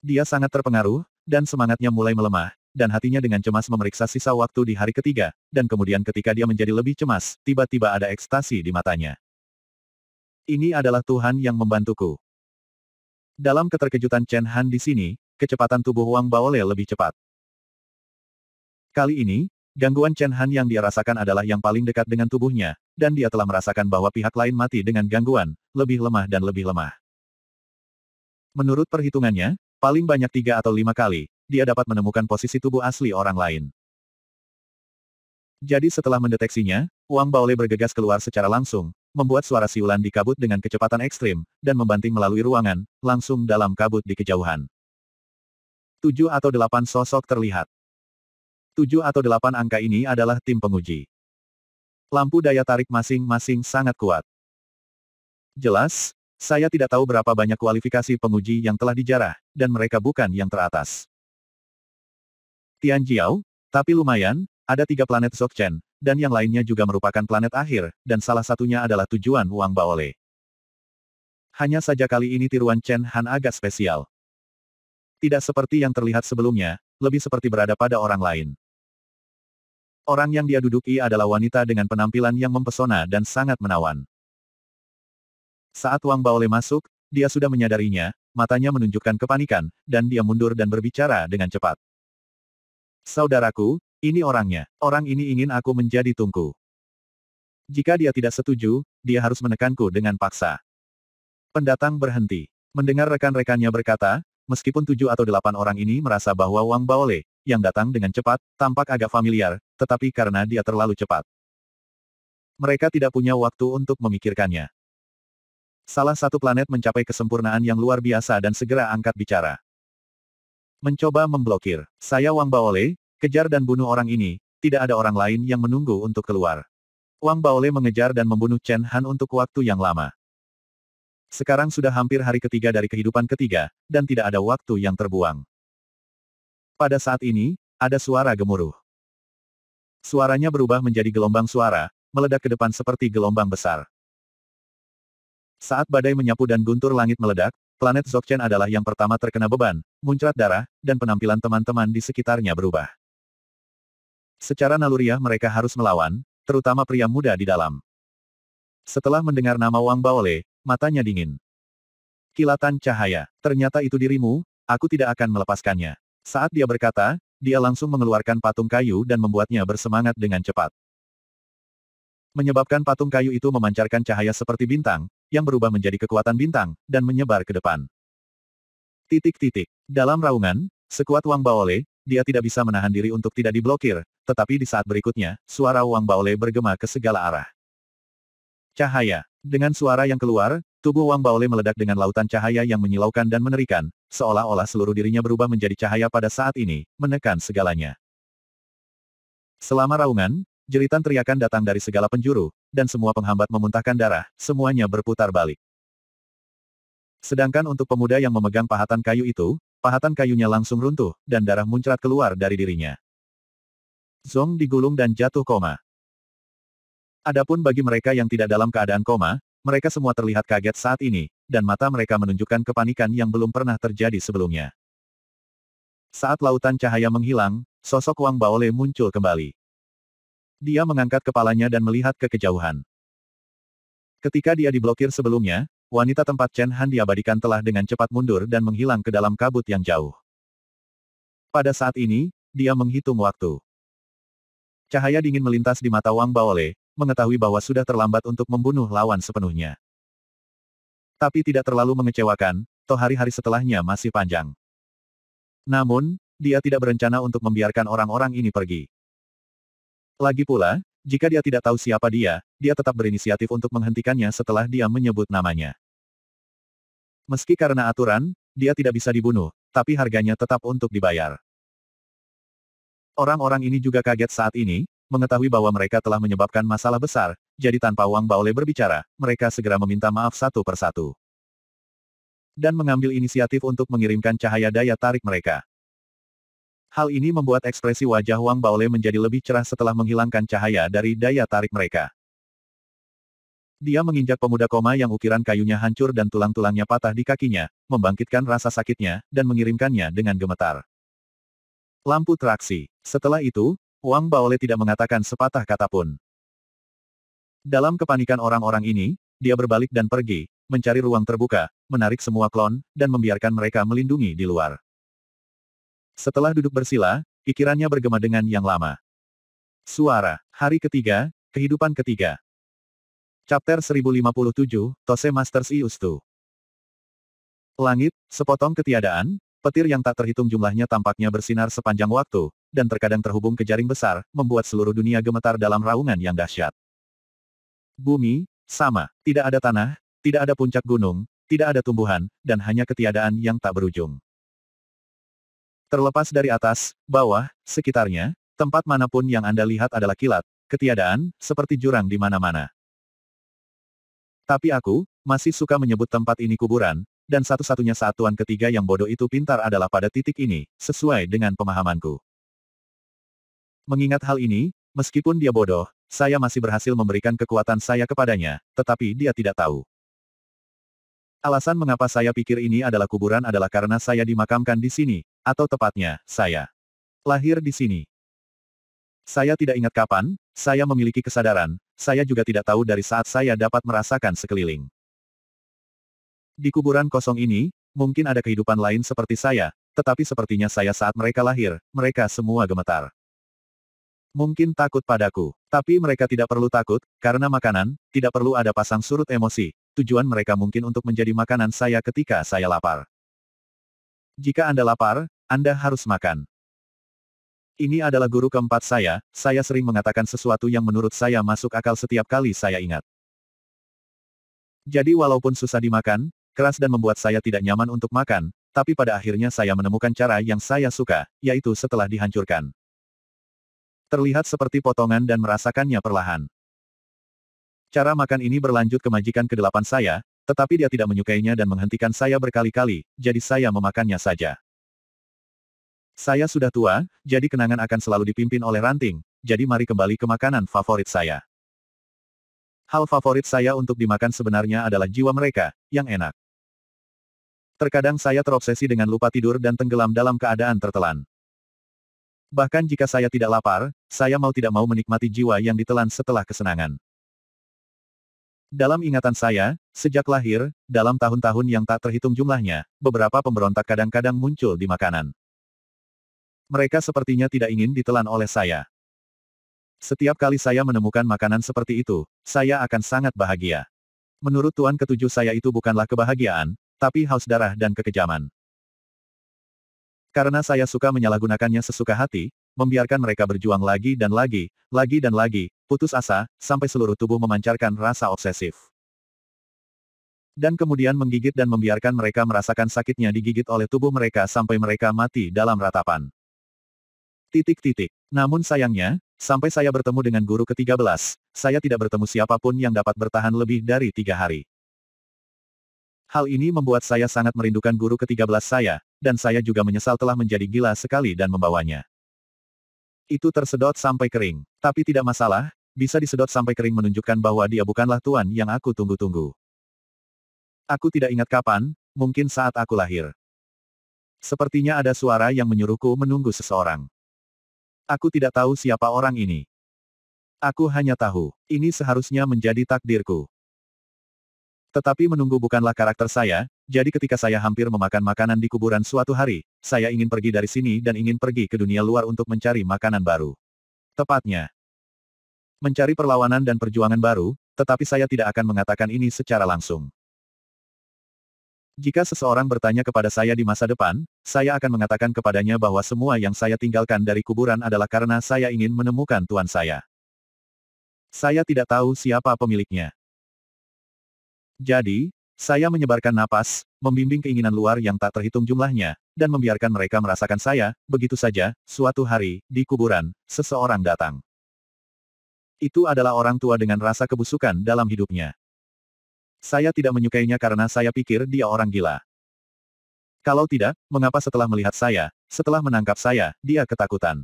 Dia sangat terpengaruh, dan semangatnya mulai melemah, dan hatinya dengan cemas memeriksa sisa waktu di hari ketiga, dan kemudian ketika dia menjadi lebih cemas, tiba-tiba ada ekstasi di matanya. Ini adalah Tuhan yang membantuku. Dalam keterkejutan Chen Han di sini, kecepatan tubuh Wang Baole lebih cepat. Kali ini, gangguan Chen Han yang dia rasakan adalah yang paling dekat dengan tubuhnya, dan dia telah merasakan bahwa pihak lain mati dengan gangguan, lebih lemah dan lebih lemah. Menurut perhitungannya, paling banyak 3 atau 5 kali, dia dapat menemukan posisi tubuh asli orang lain. Jadi setelah mendeteksinya, Wang Baole bergegas keluar secara langsung, membuat suara siulan di kabut dengan kecepatan ekstrim, dan membanting melalui ruangan, langsung dalam kabut di kejauhan. 7 atau 8 sosok terlihat. 7 atau 8 angka ini adalah tim penguji. Lampu daya tarik masing-masing sangat kuat. Jelas, Saya tidak tahu berapa banyak kualifikasi penguji yang telah dijarah, dan mereka bukan yang teratas. Tianjiao, tapi lumayan, ada 3 planet Dzogchen, dan yang lainnya juga merupakan planet akhir, dan salah satunya adalah tujuan Wang Baole. Hanya saja kali ini tiruan Chen Han agak spesial. Tidak seperti yang terlihat sebelumnya, lebih seperti berada pada orang lain. Orang yang dia duduki adalah wanita dengan penampilan yang mempesona dan sangat menawan. Saat Wang Baole masuk, dia sudah menyadarinya, matanya menunjukkan kepanikan, dan dia mundur dan berbicara dengan cepat. Saudaraku, ini orangnya. Orang ini ingin aku menjadi tungku. Jika dia tidak setuju, dia harus menekanku dengan paksa. Pendatang berhenti. Mendengar rekan-rekannya berkata, meskipun 7 atau 8 orang ini merasa bahwa Wang Baole, yang datang dengan cepat, tampak agak familiar, tetapi karena dia terlalu cepat. Mereka tidak punya waktu untuk memikirkannya. Salah satu planet mencapai kesempurnaan yang luar biasa dan segera angkat bicara. Mencoba memblokir. Saya Wang Baole, kejar dan bunuh orang ini, tidak ada orang lain yang menunggu untuk keluar. Wang Baole mengejar dan membunuh Chen Han untuk waktu yang lama. Sekarang sudah hampir hari ketiga dari kehidupan ketiga, dan tidak ada waktu yang terbuang. Pada saat ini, ada suara gemuruh. Suaranya berubah menjadi gelombang suara, meledak ke depan seperti gelombang besar. Saat badai menyapu dan guntur langit meledak, planet Dzogchen adalah yang pertama terkena beban, muncrat darah, dan penampilan teman-teman di sekitarnya berubah. Secara naluriah mereka harus melawan, terutama pria muda di dalam. Setelah mendengar nama Wang Baole, matanya dingin. Kilatan cahaya, ternyata itu dirimu, aku tidak akan melepaskannya. Saat dia berkata, dia langsung mengeluarkan patung kayu dan membuatnya bersemangat dengan cepat. Menyebabkan patung kayu itu memancarkan cahaya seperti bintang, yang berubah menjadi kekuatan bintang, dan menyebar ke depan. Dalam raungan, sekuat Wang Baole, dia tidak bisa menahan diri untuk tidak diblokir, tetapi di saat berikutnya, suara Wang Baole bergema ke segala arah. Cahaya. Dengan suara yang keluar, tubuh Wang Baole meledak dengan lautan cahaya yang menyilaukan dan mengerikan, seolah-olah seluruh dirinya berubah menjadi cahaya pada saat ini, menekan segalanya. Selama raungan, jeritan teriakan datang dari segala penjuru, dan semua penghambat memuntahkan darah, semuanya berputar balik. Sedangkan untuk pemuda yang memegang pahatan kayu itu, pahatan kayunya langsung runtuh, dan darah muncrat keluar dari dirinya. Zong digulung dan jatuh koma. Adapun bagi mereka yang tidak dalam keadaan koma, mereka semua terlihat kaget saat ini, dan mata mereka menunjukkan kepanikan yang belum pernah terjadi sebelumnya. Saat lautan cahaya menghilang, sosok Wang Baole muncul kembali. Dia mengangkat kepalanya dan melihat ke kejauhan. Ketika dia diblokir sebelumnya, wanita tempat Chen Han diabadikan telah dengan cepat mundur dan menghilang ke dalam kabut yang jauh. Pada saat ini, dia menghitung waktu. Cahaya dingin melintas di mata Wang Baole, mengetahui bahwa sudah terlambat untuk membunuh lawan sepenuhnya. Tapi tidak terlalu mengecewakan, toh hari-hari setelahnya masih panjang. Namun, dia tidak berencana untuk membiarkan orang-orang ini pergi. Lagi pula, jika dia tidak tahu siapa dia tetap berinisiatif untuk menghentikannya setelah dia menyebut namanya. Meski karena aturan, dia tidak bisa dibunuh, tapi harganya tetap untuk dibayar. Orang-orang ini juga kaget saat ini, mengetahui bahwa mereka telah menyebabkan masalah besar, jadi tanpa Wang Baole berbicara, mereka segera meminta maaf satu persatu. Dan mengambil inisiatif untuk mengirimkan cahaya daya tarik mereka. Hal ini membuat ekspresi wajah Wang Baole menjadi lebih cerah setelah menghilangkan cahaya dari daya tarik mereka. Dia menginjak pemuda koma yang ukiran kayunya hancur dan tulang-tulangnya patah di kakinya, membangkitkan rasa sakitnya, dan mengirimkannya dengan gemetar. Lampu traksi. Setelah itu, Wang Baole tidak mengatakan sepatah kata pun. Dalam kepanikan orang-orang ini, dia berbalik dan pergi, mencari ruang terbuka, menarik semua klon, dan membiarkan mereka melindungi di luar. Setelah duduk bersila, pikirannya bergema dengan yang lama. Suara, hari ketiga, kehidupan ketiga. Chapter 1057, Tose Masters Iustu. Langit, sepotong ketiadaan, petir yang tak terhitung jumlahnya tampaknya bersinar sepanjang waktu, dan terkadang terhubung ke jaring besar, membuat seluruh dunia gemetar dalam raungan yang dahsyat. Bumi, sama, tidak ada tanah, tidak ada puncak gunung, tidak ada tumbuhan, dan hanya ketiadaan yang tak berujung. Terlepas dari atas, bawah, sekitarnya, tempat manapun yang Anda lihat adalah kilat, ketiadaan, seperti jurang di mana-mana. Tapi aku, masih suka menyebut tempat ini kuburan, dan satu-satunya saat tuan ketiga yang bodoh itu pintar adalah pada titik ini, sesuai dengan pemahamanku. Mengingat hal ini, meskipun dia bodoh, saya masih berhasil memberikan kekuatan saya kepadanya, tetapi dia tidak tahu. Alasan mengapa saya pikir ini adalah kuburan adalah karena saya dimakamkan di sini, atau tepatnya, saya lahir di sini. Saya tidak ingat kapan, saya memiliki kesadaran, saya juga tidak tahu dari saat saya dapat merasakan sekeliling. Di kuburan kosong ini, mungkin ada kehidupan lain seperti saya, tetapi sepertinya saya saat mereka lahir, mereka semua gemetar. Mungkin takut padaku, tapi mereka tidak perlu takut, karena makanan, tidak perlu ada pasang surut emosi, tujuan mereka mungkin untuk menjadi makanan saya ketika saya lapar. Jika Anda lapar, Anda harus makan. Ini adalah guru keempat saya sering mengatakan sesuatu yang menurut saya masuk akal setiap kali saya ingat. Jadi walaupun susah dimakan, keras dan membuat saya tidak nyaman untuk makan, tapi pada akhirnya saya menemukan cara yang saya suka, yaitu setelah dihancurkan. Terlihat seperti potongan dan merasakannya perlahan. Cara makan ini berlanjut ke majikan ke-8 saya, tetapi dia tidak menyukainya dan menghentikan saya berkali-kali, jadi saya memakannya saja. Saya sudah tua, jadi kenangan akan selalu dipimpin oleh ranting, jadi mari kembali ke makanan favorit saya. Hal favorit saya untuk dimakan sebenarnya adalah jiwa mereka, yang enak. Terkadang saya terobsesi dengan lupa tidur dan tenggelam dalam keadaan tertelan. Bahkan jika saya tidak lapar, saya mau tidak mau menikmati jiwa yang ditelan setelah kesenangan. Dalam ingatan saya, sejak lahir, dalam tahun-tahun yang tak terhitung jumlahnya, beberapa pemberontak kadang-kadang muncul di makanan. Mereka sepertinya tidak ingin ditelan oleh saya. Setiap kali saya menemukan makanan seperti itu, saya akan sangat bahagia. Menurut Tuan Ketujuh saya itu bukanlah kebahagiaan, tapi haus darah dan kekejaman. Karena saya suka menyalahgunakannya sesuka hati, membiarkan mereka berjuang lagi dan lagi, putus asa, sampai seluruh tubuh memancarkan rasa obsesif. Dan kemudian menggigit dan membiarkan mereka merasakan sakitnya digigit oleh tubuh mereka sampai mereka mati dalam ratapan. Namun sayangnya, sampai saya bertemu dengan guru ke-13, saya tidak bertemu siapapun yang dapat bertahan lebih dari 3 hari. Hal ini membuat saya sangat merindukan guru ke-13 saya, dan saya juga menyesal telah menjadi gila sekali dan membawanya. Itu tersedot sampai kering. Tapi tidak masalah, bisa disedot sampai kering menunjukkan bahwa dia bukanlah tuan yang aku tunggu-tunggu. Aku tidak ingat kapan, mungkin saat aku lahir. Sepertinya ada suara yang menyuruhku menunggu seseorang. Aku tidak tahu siapa orang ini. Aku hanya tahu, ini seharusnya menjadi takdirku. Tetapi menunggu bukanlah karakter saya, jadi ketika saya hampir memakan makanan di kuburan suatu hari, saya ingin pergi dari sini dan ingin pergi ke dunia luar untuk mencari makanan baru. Tepatnya, mencari perlawanan dan perjuangan baru, tetapi saya tidak akan mengatakan ini secara langsung. Jika seseorang bertanya kepada saya di masa depan, saya akan mengatakan kepadanya bahwa semua yang saya tinggalkan dari kuburan adalah karena saya ingin menemukan tuan saya. Saya tidak tahu siapa pemiliknya. Jadi, saya menyebarkan napas, membimbing keinginan luar yang tak terhitung jumlahnya, dan membiarkan mereka merasakan saya, begitu saja, suatu hari, di kuburan, seseorang datang. Itu adalah orang tua dengan rasa kebusukan dalam hidupnya. Saya tidak menyukainya karena saya pikir dia orang gila. Kalau tidak, mengapa setelah melihat saya, setelah menangkap saya, dia ketakutan?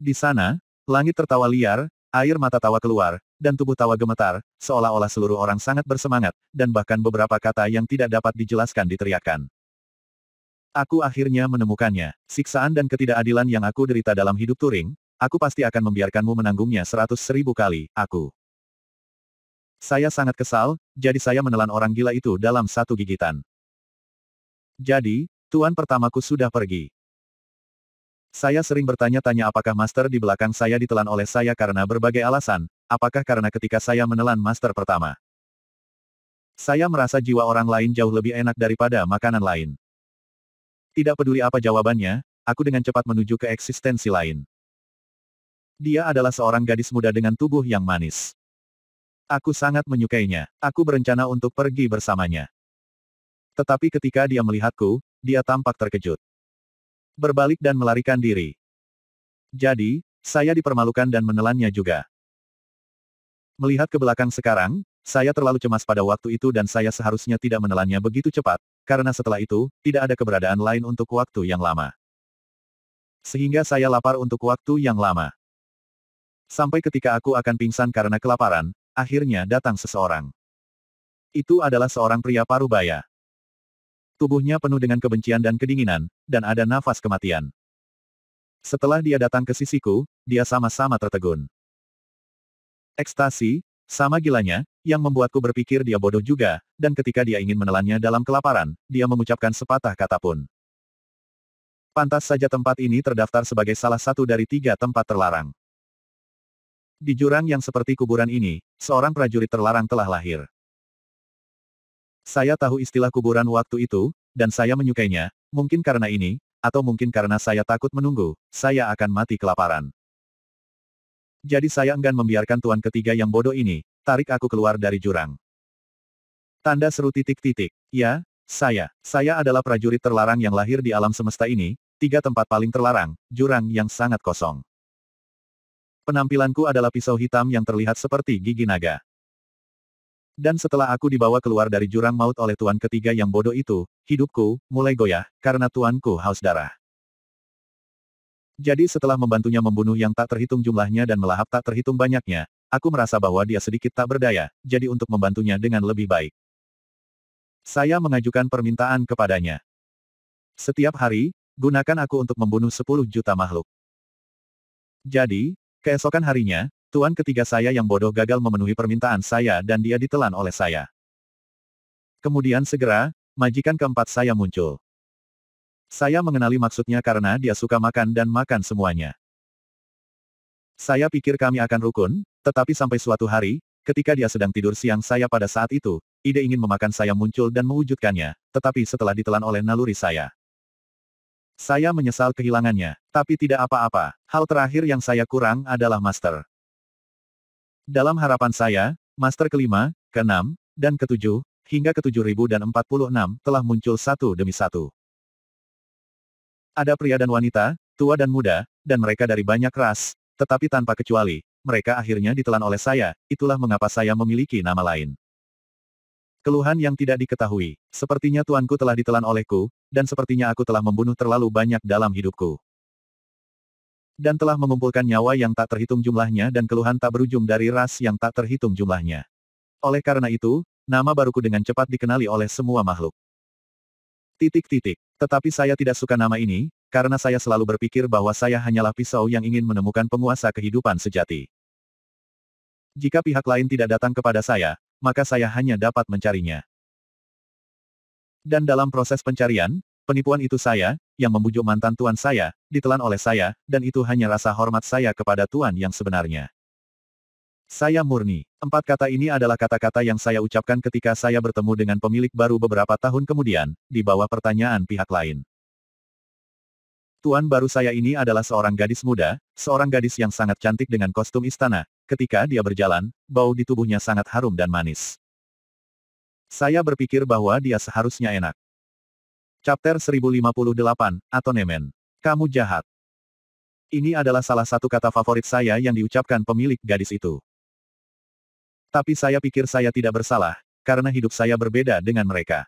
Di sana, langit tertawa liar, air mata tawa keluar, dan tubuh tawa gemetar, seolah-olah seluruh orang sangat bersemangat, dan bahkan beberapa kata yang tidak dapat dijelaskan diteriakkan. Aku akhirnya menemukannya. Siksaan dan ketidakadilan yang aku derita dalam hidup Turing, aku pasti akan membiarkanmu menanggungnya 100.000 kali, aku. Saya sangat kesal, jadi saya menelan orang gila itu dalam satu gigitan. Jadi, tuan pertamaku sudah pergi. Saya sering bertanya-tanya apakah master di belakang saya ditelan oleh saya karena berbagai alasan, apakah karena ketika saya menelan master pertama. Saya merasa jiwa orang lain jauh lebih enak daripada makanan lain. Tidak peduli apa jawabannya, aku dengan cepat menuju ke eksistensi lain. Dia adalah seorang gadis muda dengan tubuh yang manis. Aku sangat menyukainya, aku berencana untuk pergi bersamanya. Tetapi ketika dia melihatku, dia tampak terkejut. Berbalik dan melarikan diri. Jadi, saya dipermalukan dan menelannya juga. Melihat ke belakang sekarang, saya terlalu cemas pada waktu itu dan saya seharusnya tidak menelannya begitu cepat, karena setelah itu, tidak ada keberadaan lain untuk waktu yang lama. Sehingga saya lapar untuk waktu yang lama. Sampai ketika aku akan pingsan karena kelaparan, akhirnya datang seseorang. Itu adalah seorang pria parubaya. Tubuhnya penuh dengan kebencian dan kedinginan, dan ada nafas kematian. Setelah dia datang ke sisiku, dia sama-sama tertegun. Ekstasi, sama gilanya, yang membuatku berpikir dia bodoh juga, dan ketika dia ingin menelannya dalam kelaparan, dia mengucapkan sepatah kata pun. Pantas saja tempat ini terdaftar sebagai salah satu dari 3 tempat terlarang. Di jurang yang seperti kuburan ini, seorang prajurit terlarang telah lahir. Saya tahu istilah kuburan waktu itu, dan saya menyukainya, mungkin karena ini, atau mungkin karena saya takut menunggu, saya akan mati kelaparan. Jadi saya enggan membiarkan tuan ketiga yang bodoh ini, tarik aku keluar dari jurang. Tanda seru titik-titik. Ya, saya adalah prajurit terlarang yang lahir di alam semesta ini, 3 tempat paling terlarang, jurang yang sangat kosong. Penampilanku adalah pisau hitam yang terlihat seperti gigi naga. Dan setelah aku dibawa keluar dari jurang maut oleh tuan ketiga yang bodoh itu, hidupku mulai goyah, karena tuanku haus darah. Jadi setelah membantunya membunuh yang tak terhitung jumlahnya dan melahap tak terhitung banyaknya, aku merasa bahwa dia sedikit tak berdaya, jadi untuk membantunya dengan lebih baik. Saya mengajukan permintaan kepadanya. Setiap hari, gunakan aku untuk membunuh 10 juta makhluk. Jadi, keesokan harinya, tuan ketiga saya yang bodoh gagal memenuhi permintaan saya dan dia ditelan oleh saya. Kemudian segera, majikan keempat saya muncul. Saya mengenali maksudnya karena dia suka makan dan makan semuanya. Saya pikir kami akan rukun, tetapi sampai suatu hari, ketika dia sedang tidur siang saya pada saat itu, ide ingin memakan saya muncul dan mewujudkannya, tetapi setelah ditelan oleh naluri saya. Saya menyesal kehilangannya, tapi tidak apa-apa, hal terakhir yang saya kurang adalah master. Dalam harapan saya, master kelima, keenam, dan ketujuh, hingga ke-7046 telah muncul satu demi satu. Ada pria dan wanita, tua dan muda, dan mereka dari banyak ras, tetapi tanpa kecuali, mereka akhirnya ditelan oleh saya, itulah mengapa saya memiliki nama lain. Keluhan yang tidak diketahui, sepertinya tuanku telah ditelan olehku, dan sepertinya aku telah membunuh terlalu banyak dalam hidupku. Dan telah mengumpulkan nyawa yang tak terhitung jumlahnya dan keluhan tak berujung dari ras yang tak terhitung jumlahnya. Oleh karena itu, nama baruku dengan cepat dikenali oleh semua makhluk. Titik-titik. Tetapi saya tidak suka nama ini, karena saya selalu berpikir bahwa saya hanyalah pisau yang ingin menemukan penguasa kehidupan sejati. Jika pihak lain tidak datang kepada saya, maka saya hanya dapat mencarinya. Dan dalam proses pencarian, penipuan itu saya, yang membujuk mantan tuan saya, ditelan oleh saya, dan itu hanya rasa hormat saya kepada tuan yang sebenarnya. Saya murni. 4 kata ini adalah kata-kata yang saya ucapkan ketika saya bertemu dengan pemilik baru beberapa tahun kemudian, di bawah pertanyaan pihak lain. Tuan baru saya ini adalah seorang gadis muda, seorang gadis yang sangat cantik dengan kostum istana. Ketika dia berjalan, bau di tubuhnya sangat harum dan manis. Saya berpikir bahwa dia seharusnya enak. Chapter 1058, Atonement. Kamu jahat. Ini adalah salah satu kata favorit saya yang diucapkan pemilik gadis itu. Tapi saya pikir saya tidak bersalah, karena hidup saya berbeda dengan mereka.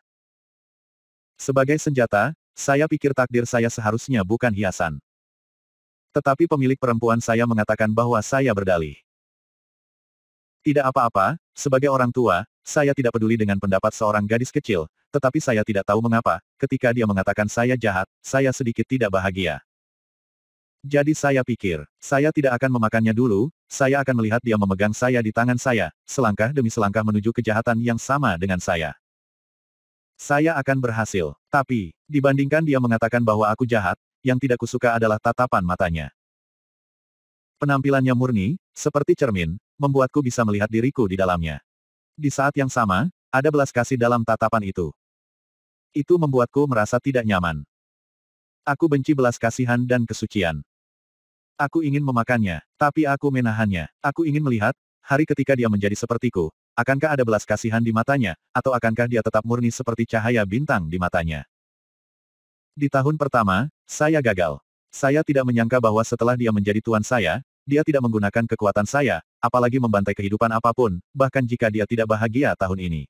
Sebagai senjata, saya pikir takdir saya seharusnya bukan hiasan. Tetapi pemilik perempuan saya mengatakan bahwa saya berdalih. Tidak apa-apa, sebagai orang tua, saya tidak peduli dengan pendapat seorang gadis kecil, tetapi saya tidak tahu mengapa, ketika dia mengatakan saya jahat, saya sedikit tidak bahagia. Jadi saya pikir, saya tidak akan memakannya dulu, saya akan melihat dia memegang saya di tangan saya, selangkah demi selangkah menuju kejahatan yang sama dengan saya. Saya akan berhasil. Tapi, dibandingkan dia mengatakan bahwa aku jahat, yang tidak kusuka adalah tatapan matanya. Penampilannya murni, seperti cermin, membuatku bisa melihat diriku di dalamnya. Di saat yang sama, ada belas kasih dalam tatapan itu. Itu membuatku merasa tidak nyaman. Aku benci belas kasihan dan kesucian. Aku ingin memakannya, tapi aku menahannya. Aku ingin melihat, hari ketika dia menjadi sepertiku, akankah ada belas kasihan di matanya, atau akankah dia tetap murni seperti cahaya bintang di matanya. Di tahun pertama, saya gagal. Saya tidak menyangka bahwa setelah dia menjadi tuan saya, dia tidak menggunakan kekuatan saya, apalagi membantai kehidupan apapun, bahkan jika dia tidak bahagia tahun ini.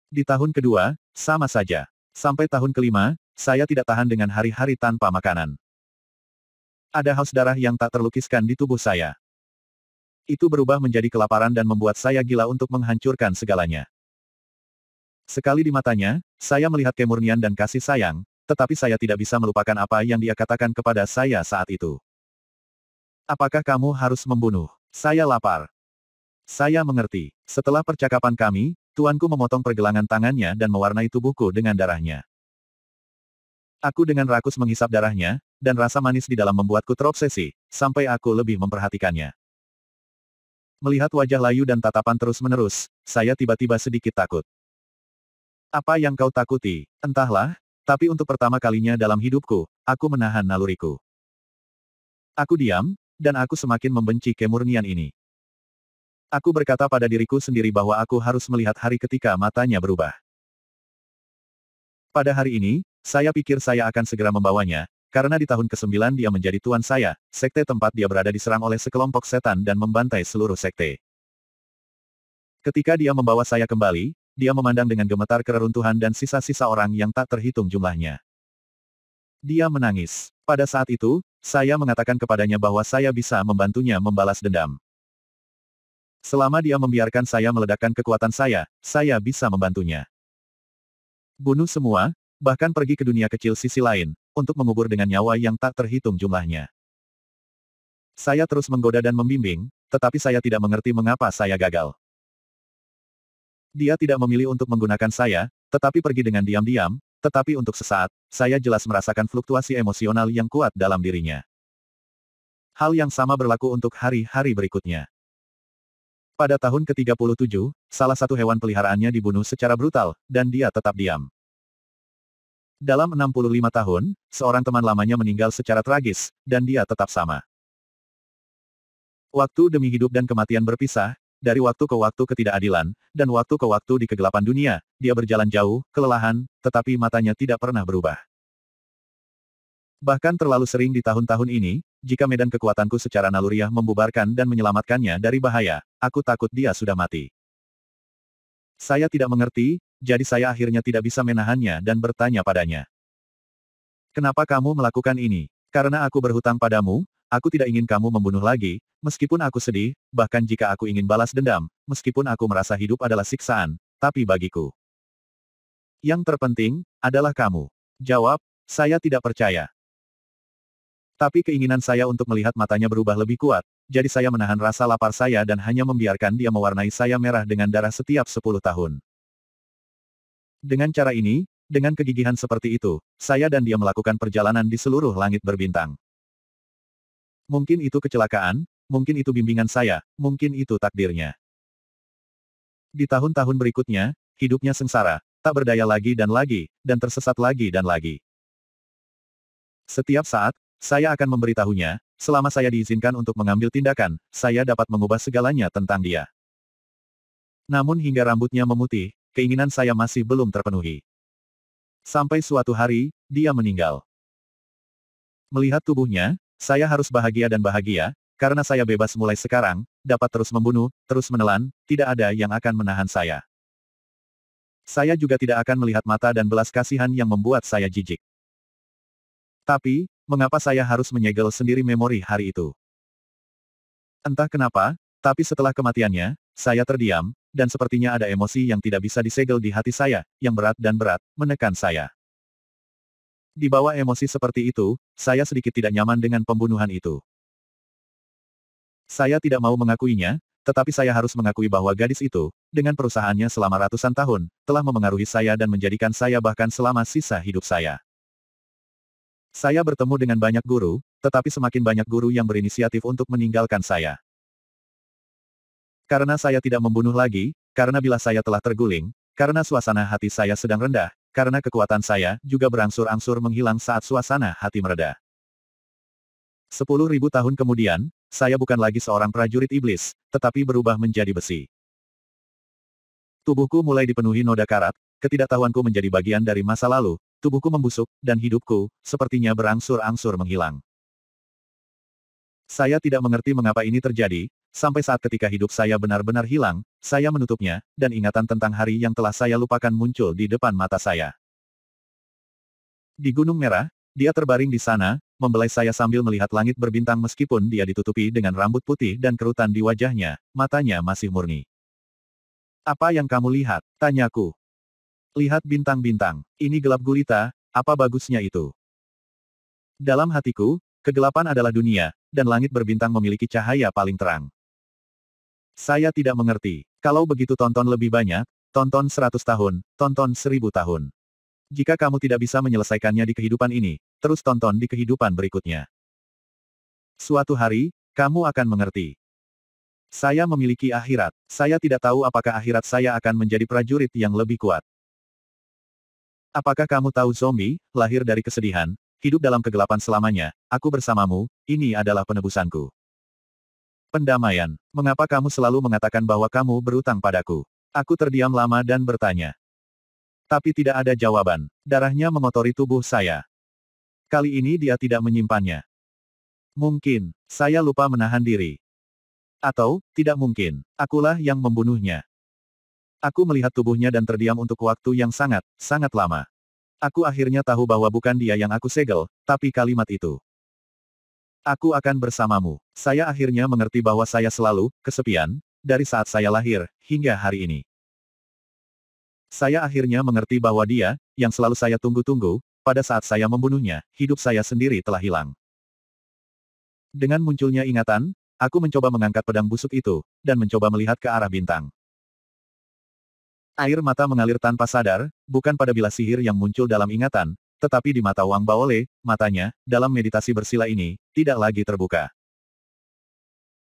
Di tahun kedua, sama saja. Sampai tahun kelima, saya tidak tahan dengan hari-hari tanpa makanan. Ada haus darah yang tak terlukiskan di tubuh saya. Itu berubah menjadi kelaparan dan membuat saya gila untuk menghancurkan segalanya. Sekali di matanya, saya melihat kemurnian dan kasih sayang, tetapi saya tidak bisa melupakan apa yang dia katakan kepada saya saat itu. Apakah kamu harus membunuh? Saya lapar. Saya mengerti. Setelah percakapan kami, tuanku memotong pergelangan tangannya dan mewarnai tubuhku dengan darahnya. Aku dengan rakus menghisap darahnya, dan rasa manis di dalam membuatku terobsesi, sampai aku lebih memperhatikannya. Melihat wajah layu dan tatapan terus-menerus, saya tiba-tiba sedikit takut. Apa yang kau takuti? Entahlah, tapi untuk pertama kalinya dalam hidupku, aku menahan naluriku. Aku diam, dan aku semakin membenci kemurnian ini. Aku berkata pada diriku sendiri bahwa aku harus melihat hari ketika matanya berubah. Pada hari ini, saya pikir saya akan segera membawanya, karena di tahun ke-9 dia menjadi tuan saya, sekte tempat dia berada diserang oleh sekelompok setan dan membantai seluruh sekte. Ketika dia membawa saya kembali, dia memandang dengan gemetar kereruntuhan dan sisa-sisa orang yang tak terhitung jumlahnya. Dia menangis. Pada saat itu, saya mengatakan kepadanya bahwa saya bisa membantunya membalas dendam. Selama dia membiarkan saya meledakkan kekuatan saya bisa membantunya. Bunuh semua, bahkan pergi ke dunia kecil sisi lain, untuk mengubur dengan nyawa yang tak terhitung jumlahnya. Saya terus menggoda dan membimbing, tetapi saya tidak mengerti mengapa saya gagal. Dia tidak memilih untuk menggunakan saya, tetapi pergi dengan diam-diam, tetapi untuk sesaat, saya jelas merasakan fluktuasi emosional yang kuat dalam dirinya. Hal yang sama berlaku untuk hari-hari berikutnya. Pada tahun ke-37, salah satu hewan peliharaannya dibunuh secara brutal, dan dia tetap diam. Dalam 65 tahun, seorang teman lamanya meninggal secara tragis, dan dia tetap sama. Waktu demi hidup dan kematian berpisah, dari waktu ke waktu ketidakadilan, dan waktu ke waktu di kegelapan dunia, dia berjalan jauh, kelelahan, tetapi matanya tidak pernah berubah. Bahkan terlalu sering di tahun-tahun ini, jika medan kekuatanku secara naluriah membubarkan dan menyelamatkannya dari bahaya, aku takut dia sudah mati. Saya tidak mengerti, jadi saya akhirnya tidak bisa menahannya dan bertanya padanya. Kenapa kamu melakukan ini? Karena aku berhutang padamu, aku tidak ingin kamu membunuh lagi, meskipun aku sedih, bahkan jika aku ingin balas dendam, meskipun aku merasa hidup adalah siksaan, tapi bagiku. Yang terpenting, adalah kamu. Jawab, saya tidak percaya. Tapi keinginan saya untuk melihat matanya berubah lebih kuat, jadi saya menahan rasa lapar saya dan hanya membiarkan dia mewarnai saya merah dengan darah setiap 10 tahun. Dengan cara ini, dengan kegigihan seperti itu, saya dan dia melakukan perjalanan di seluruh langit berbintang. Mungkin itu kecelakaan, mungkin itu bimbingan saya, mungkin itu takdirnya. Di tahun-tahun berikutnya, hidupnya sengsara, tak berdaya lagi, dan tersesat lagi dan lagi. Setiap saat, saya akan memberitahunya, selama saya diizinkan untuk mengambil tindakan, saya dapat mengubah segalanya tentang dia. Namun hingga rambutnya memutih, keinginan saya masih belum terpenuhi. Sampai suatu hari, dia meninggal. Melihat tubuhnya, saya harus bahagia dan bahagia, karena saya bebas mulai sekarang, dapat terus membunuh, terus menelan, tidak ada yang akan menahan saya. Saya juga tidak akan melihat mata dan belas kasihan yang membuat saya jijik. Tapi, mengapa saya harus menyegel sendiri memori hari itu? Entah kenapa, tapi setelah kematiannya, saya terdiam, dan sepertinya ada emosi yang tidak bisa disegel di hati saya, yang berat dan berat, menekan saya. Di bawah emosi seperti itu, saya sedikit tidak nyaman dengan pembunuhan itu. Saya tidak mau mengakuinya, tetapi saya harus mengakui bahwa gadis itu, dengan perusahaannya selama ratusan tahun, telah memengaruhi saya dan menjadikan saya bahkan selama sisa hidup saya. Saya bertemu dengan banyak guru, tetapi semakin banyak guru yang berinisiatif untuk meninggalkan saya. Karena saya tidak membunuh lagi, karena bila saya telah terguling, karena suasana hati saya sedang rendah, karena kekuatan saya juga berangsur-angsur menghilang saat suasana hati mereda. 10.000 tahun kemudian, saya bukan lagi seorang prajurit iblis, tetapi berubah menjadi besi. Tubuhku mulai dipenuhi noda karat, ketidaktahuanku menjadi bagian dari masa lalu, tubuhku membusuk, dan hidupku, sepertinya berangsur-angsur menghilang. Saya tidak mengerti mengapa ini terjadi, sampai saat ketika hidup saya benar-benar hilang, saya menutupnya, dan ingatan tentang hari yang telah saya lupakan muncul di depan mata saya. Di Gunung Merah, dia terbaring di sana, membelai saya sambil melihat langit berbintang meskipun dia ditutupi dengan rambut putih dan kerutan di wajahnya, matanya masih murni. Apa yang kamu lihat? Tanyaku. Lihat bintang-bintang. Ini gelap gulita, apa bagusnya itu? Dalam hatiku, kegelapan adalah dunia, dan langit berbintang memiliki cahaya paling terang. Saya tidak mengerti. Kalau begitu tonton lebih banyak, tonton 100 tahun, tonton 1000 tahun. Jika kamu tidak bisa menyelesaikannya di kehidupan ini, terus tonton di kehidupan berikutnya. Suatu hari, kamu akan mengerti. Saya memiliki akhirat. Saya tidak tahu apakah akhirat saya akan menjadi prajurit yang lebih kuat. Apakah kamu tahu zombie, lahir dari kesedihan, hidup dalam kegelapan selamanya, aku bersamamu, ini adalah penebusanku. Pendamaian, mengapa kamu selalu mengatakan bahwa kamu berutang padaku? Aku terdiam lama dan bertanya. Tapi tidak ada jawaban. Darahnya mengotori tubuh saya. Kali ini dia tidak menyimpannya. Mungkin, saya lupa menahan diri. Atau, tidak mungkin, akulah yang membunuhnya. Aku melihat tubuhnya dan terdiam untuk waktu yang sangat, sangat lama. Aku akhirnya tahu bahwa bukan dia yang aku segel, tapi kalimat itu. Aku akan bersamamu. Saya akhirnya mengerti bahwa saya selalu, kesepian, dari saat saya lahir, hingga hari ini. Saya akhirnya mengerti bahwa dia, yang selalu saya tunggu-tunggu, pada saat saya membunuhnya, hidup saya sendiri telah hilang. Dengan munculnya ingatan, aku mencoba mengangkat pedang busuk itu, dan mencoba melihat ke arah bintang. Air mata mengalir tanpa sadar, bukan pada bilah sihir yang muncul dalam ingatan, tetapi di mata Wang Baole, matanya, dalam meditasi bersila ini, tidak lagi terbuka.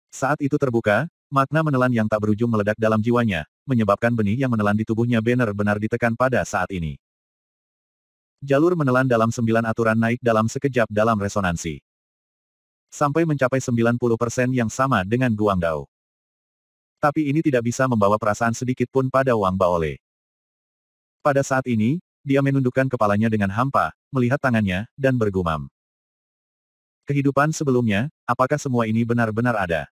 Saat itu terbuka, makna menelan yang tak berujung meledak dalam jiwanya, menyebabkan benih yang menelan di tubuhnya benar-benar ditekan pada saat ini. Jalur menelan dalam 9 aturan naik dalam sekejap dalam resonansi. Sampai mencapai 90% yang sama dengan Guangdao. Tapi ini tidak bisa membawa perasaan sedikit pun pada Wang Baole. Pada saat ini, dia menundukkan kepalanya dengan hampa, melihat tangannya, dan bergumam. Kehidupan sebelumnya, apakah semua ini benar-benar ada?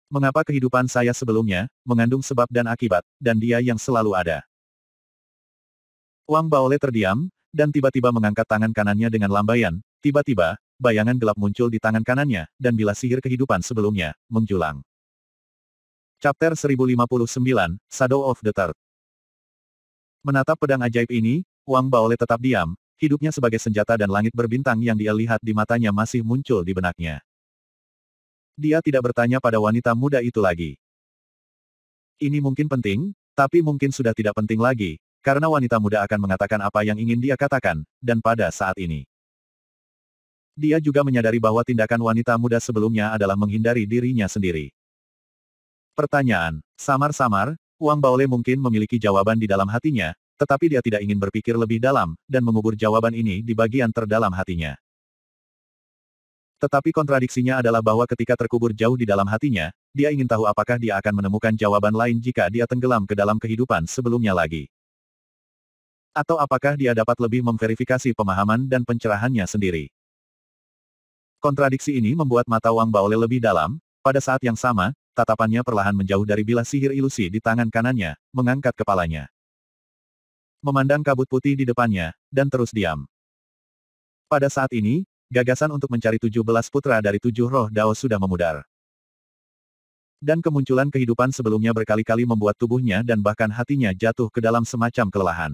Mengapa kehidupan saya sebelumnya, mengandung sebab dan akibat, dan dia yang selalu ada? Wang Baole terdiam, dan tiba-tiba mengangkat tangan kanannya dengan lambaian, tiba-tiba, bayangan gelap muncul di tangan kanannya, dan bilah sihir kehidupan sebelumnya, menjulang. Chapter 1059, Shadow of the Third. Menatap pedang ajaib ini, Wang Baole tetap diam, hidupnya sebagai senjata dan langit berbintang yang dia lihat di matanya masih muncul di benaknya. Dia tidak bertanya pada wanita muda itu lagi. Ini mungkin penting, tapi mungkin sudah tidak penting lagi, karena wanita muda akan mengatakan apa yang ingin dia katakan, dan pada saat ini. Dia juga menyadari bahwa tindakan wanita muda sebelumnya adalah menghindari dirinya sendiri. Pertanyaan, samar-samar, Wang Baole mungkin memiliki jawaban di dalam hatinya, tetapi dia tidak ingin berpikir lebih dalam, dan mengubur jawaban ini di bagian terdalam hatinya. Tetapi kontradiksinya adalah bahwa ketika terkubur jauh di dalam hatinya, dia ingin tahu apakah dia akan menemukan jawaban lain jika dia tenggelam ke dalam kehidupan sebelumnya lagi. Atau apakah dia dapat lebih memverifikasi pemahaman dan pencerahannya sendiri. Kontradiksi ini membuat mata Wang Baole lebih dalam, pada saat yang sama, tatapannya perlahan menjauh dari bilah sihir ilusi di tangan kanannya, mengangkat kepalanya. Memandang kabut putih di depannya, dan terus diam. Pada saat ini, gagasan untuk mencari 17 putra dari 7 roh Dao sudah memudar. Dan kemunculan kehidupan sebelumnya berkali-kali membuat tubuhnya dan bahkan hatinya jatuh ke dalam semacam kelelahan.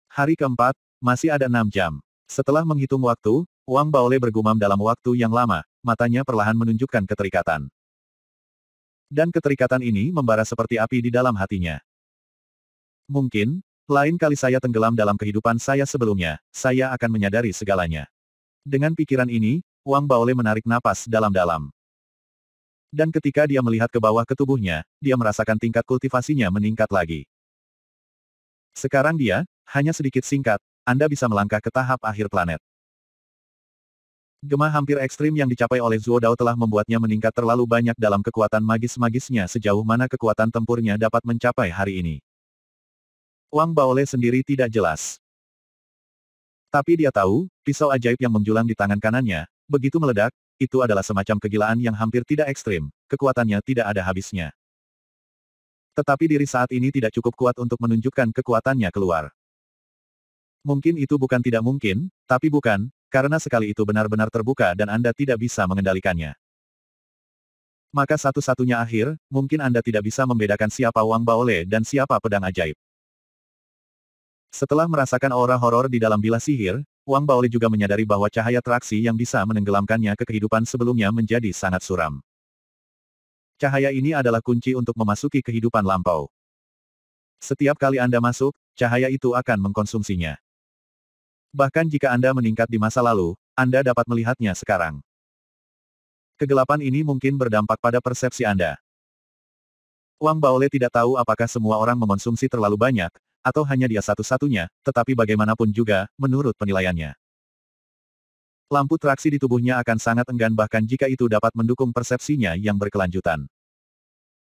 Hari keempat, masih ada 6 jam. Setelah menghitung waktu, Wang Baole bergumam dalam waktu yang lama, matanya perlahan menunjukkan keterikatan. Dan keterikatan ini membara seperti api di dalam hatinya. Mungkin, lain kali saya tenggelam dalam kehidupan saya sebelumnya, saya akan menyadari segalanya. Dengan pikiran ini, Wang Baole menarik napas dalam-dalam. Dan ketika dia melihat ke bawah ke tubuhnya, dia merasakan tingkat kultivasinya meningkat lagi. Sekarang dia, hanya sedikit singkat, Anda bisa melangkah ke tahap akhir planet. Gema hampir ekstrim yang dicapai oleh Zuo Dao telah membuatnya meningkat terlalu banyak dalam kekuatan magis-magisnya sejauh mana kekuatan tempurnya dapat mencapai hari ini. Wang Baole sendiri tidak jelas. Tapi dia tahu, pisau ajaib yang menjulang di tangan kanannya, begitu meledak, itu adalah semacam kegilaan yang hampir tidak ekstrim, kekuatannya tidak ada habisnya. Tetapi diri saat ini tidak cukup kuat untuk menunjukkan kekuatannya keluar. Mungkin itu bukan tidak mungkin, tapi bukan, karena sekali itu benar-benar terbuka dan Anda tidak bisa mengendalikannya. Maka satu-satunya akhir, mungkin Anda tidak bisa membedakan siapa Wang Baole dan siapa pedang ajaib. Setelah merasakan aura horor di dalam bilah sihir, Wang Baole juga menyadari bahwa cahaya traksi yang bisa menenggelamkannya ke kehidupan sebelumnya menjadi sangat suram. Cahaya ini adalah kunci untuk memasuki kehidupan lampau. Setiap kali Anda masuk, cahaya itu akan mengkonsumsinya. Bahkan jika Anda meningkat di masa lalu, Anda dapat melihatnya sekarang. Kegelapan ini mungkin berdampak pada persepsi Anda. Wang Baole tidak tahu apakah semua orang memonsumsi terlalu banyak, atau hanya dia satu-satunya, tetapi bagaimanapun juga, menurut penilaiannya. Lampu traksi di tubuhnya akan sangat enggan bahkan jika itu dapat mendukung persepsinya yang berkelanjutan.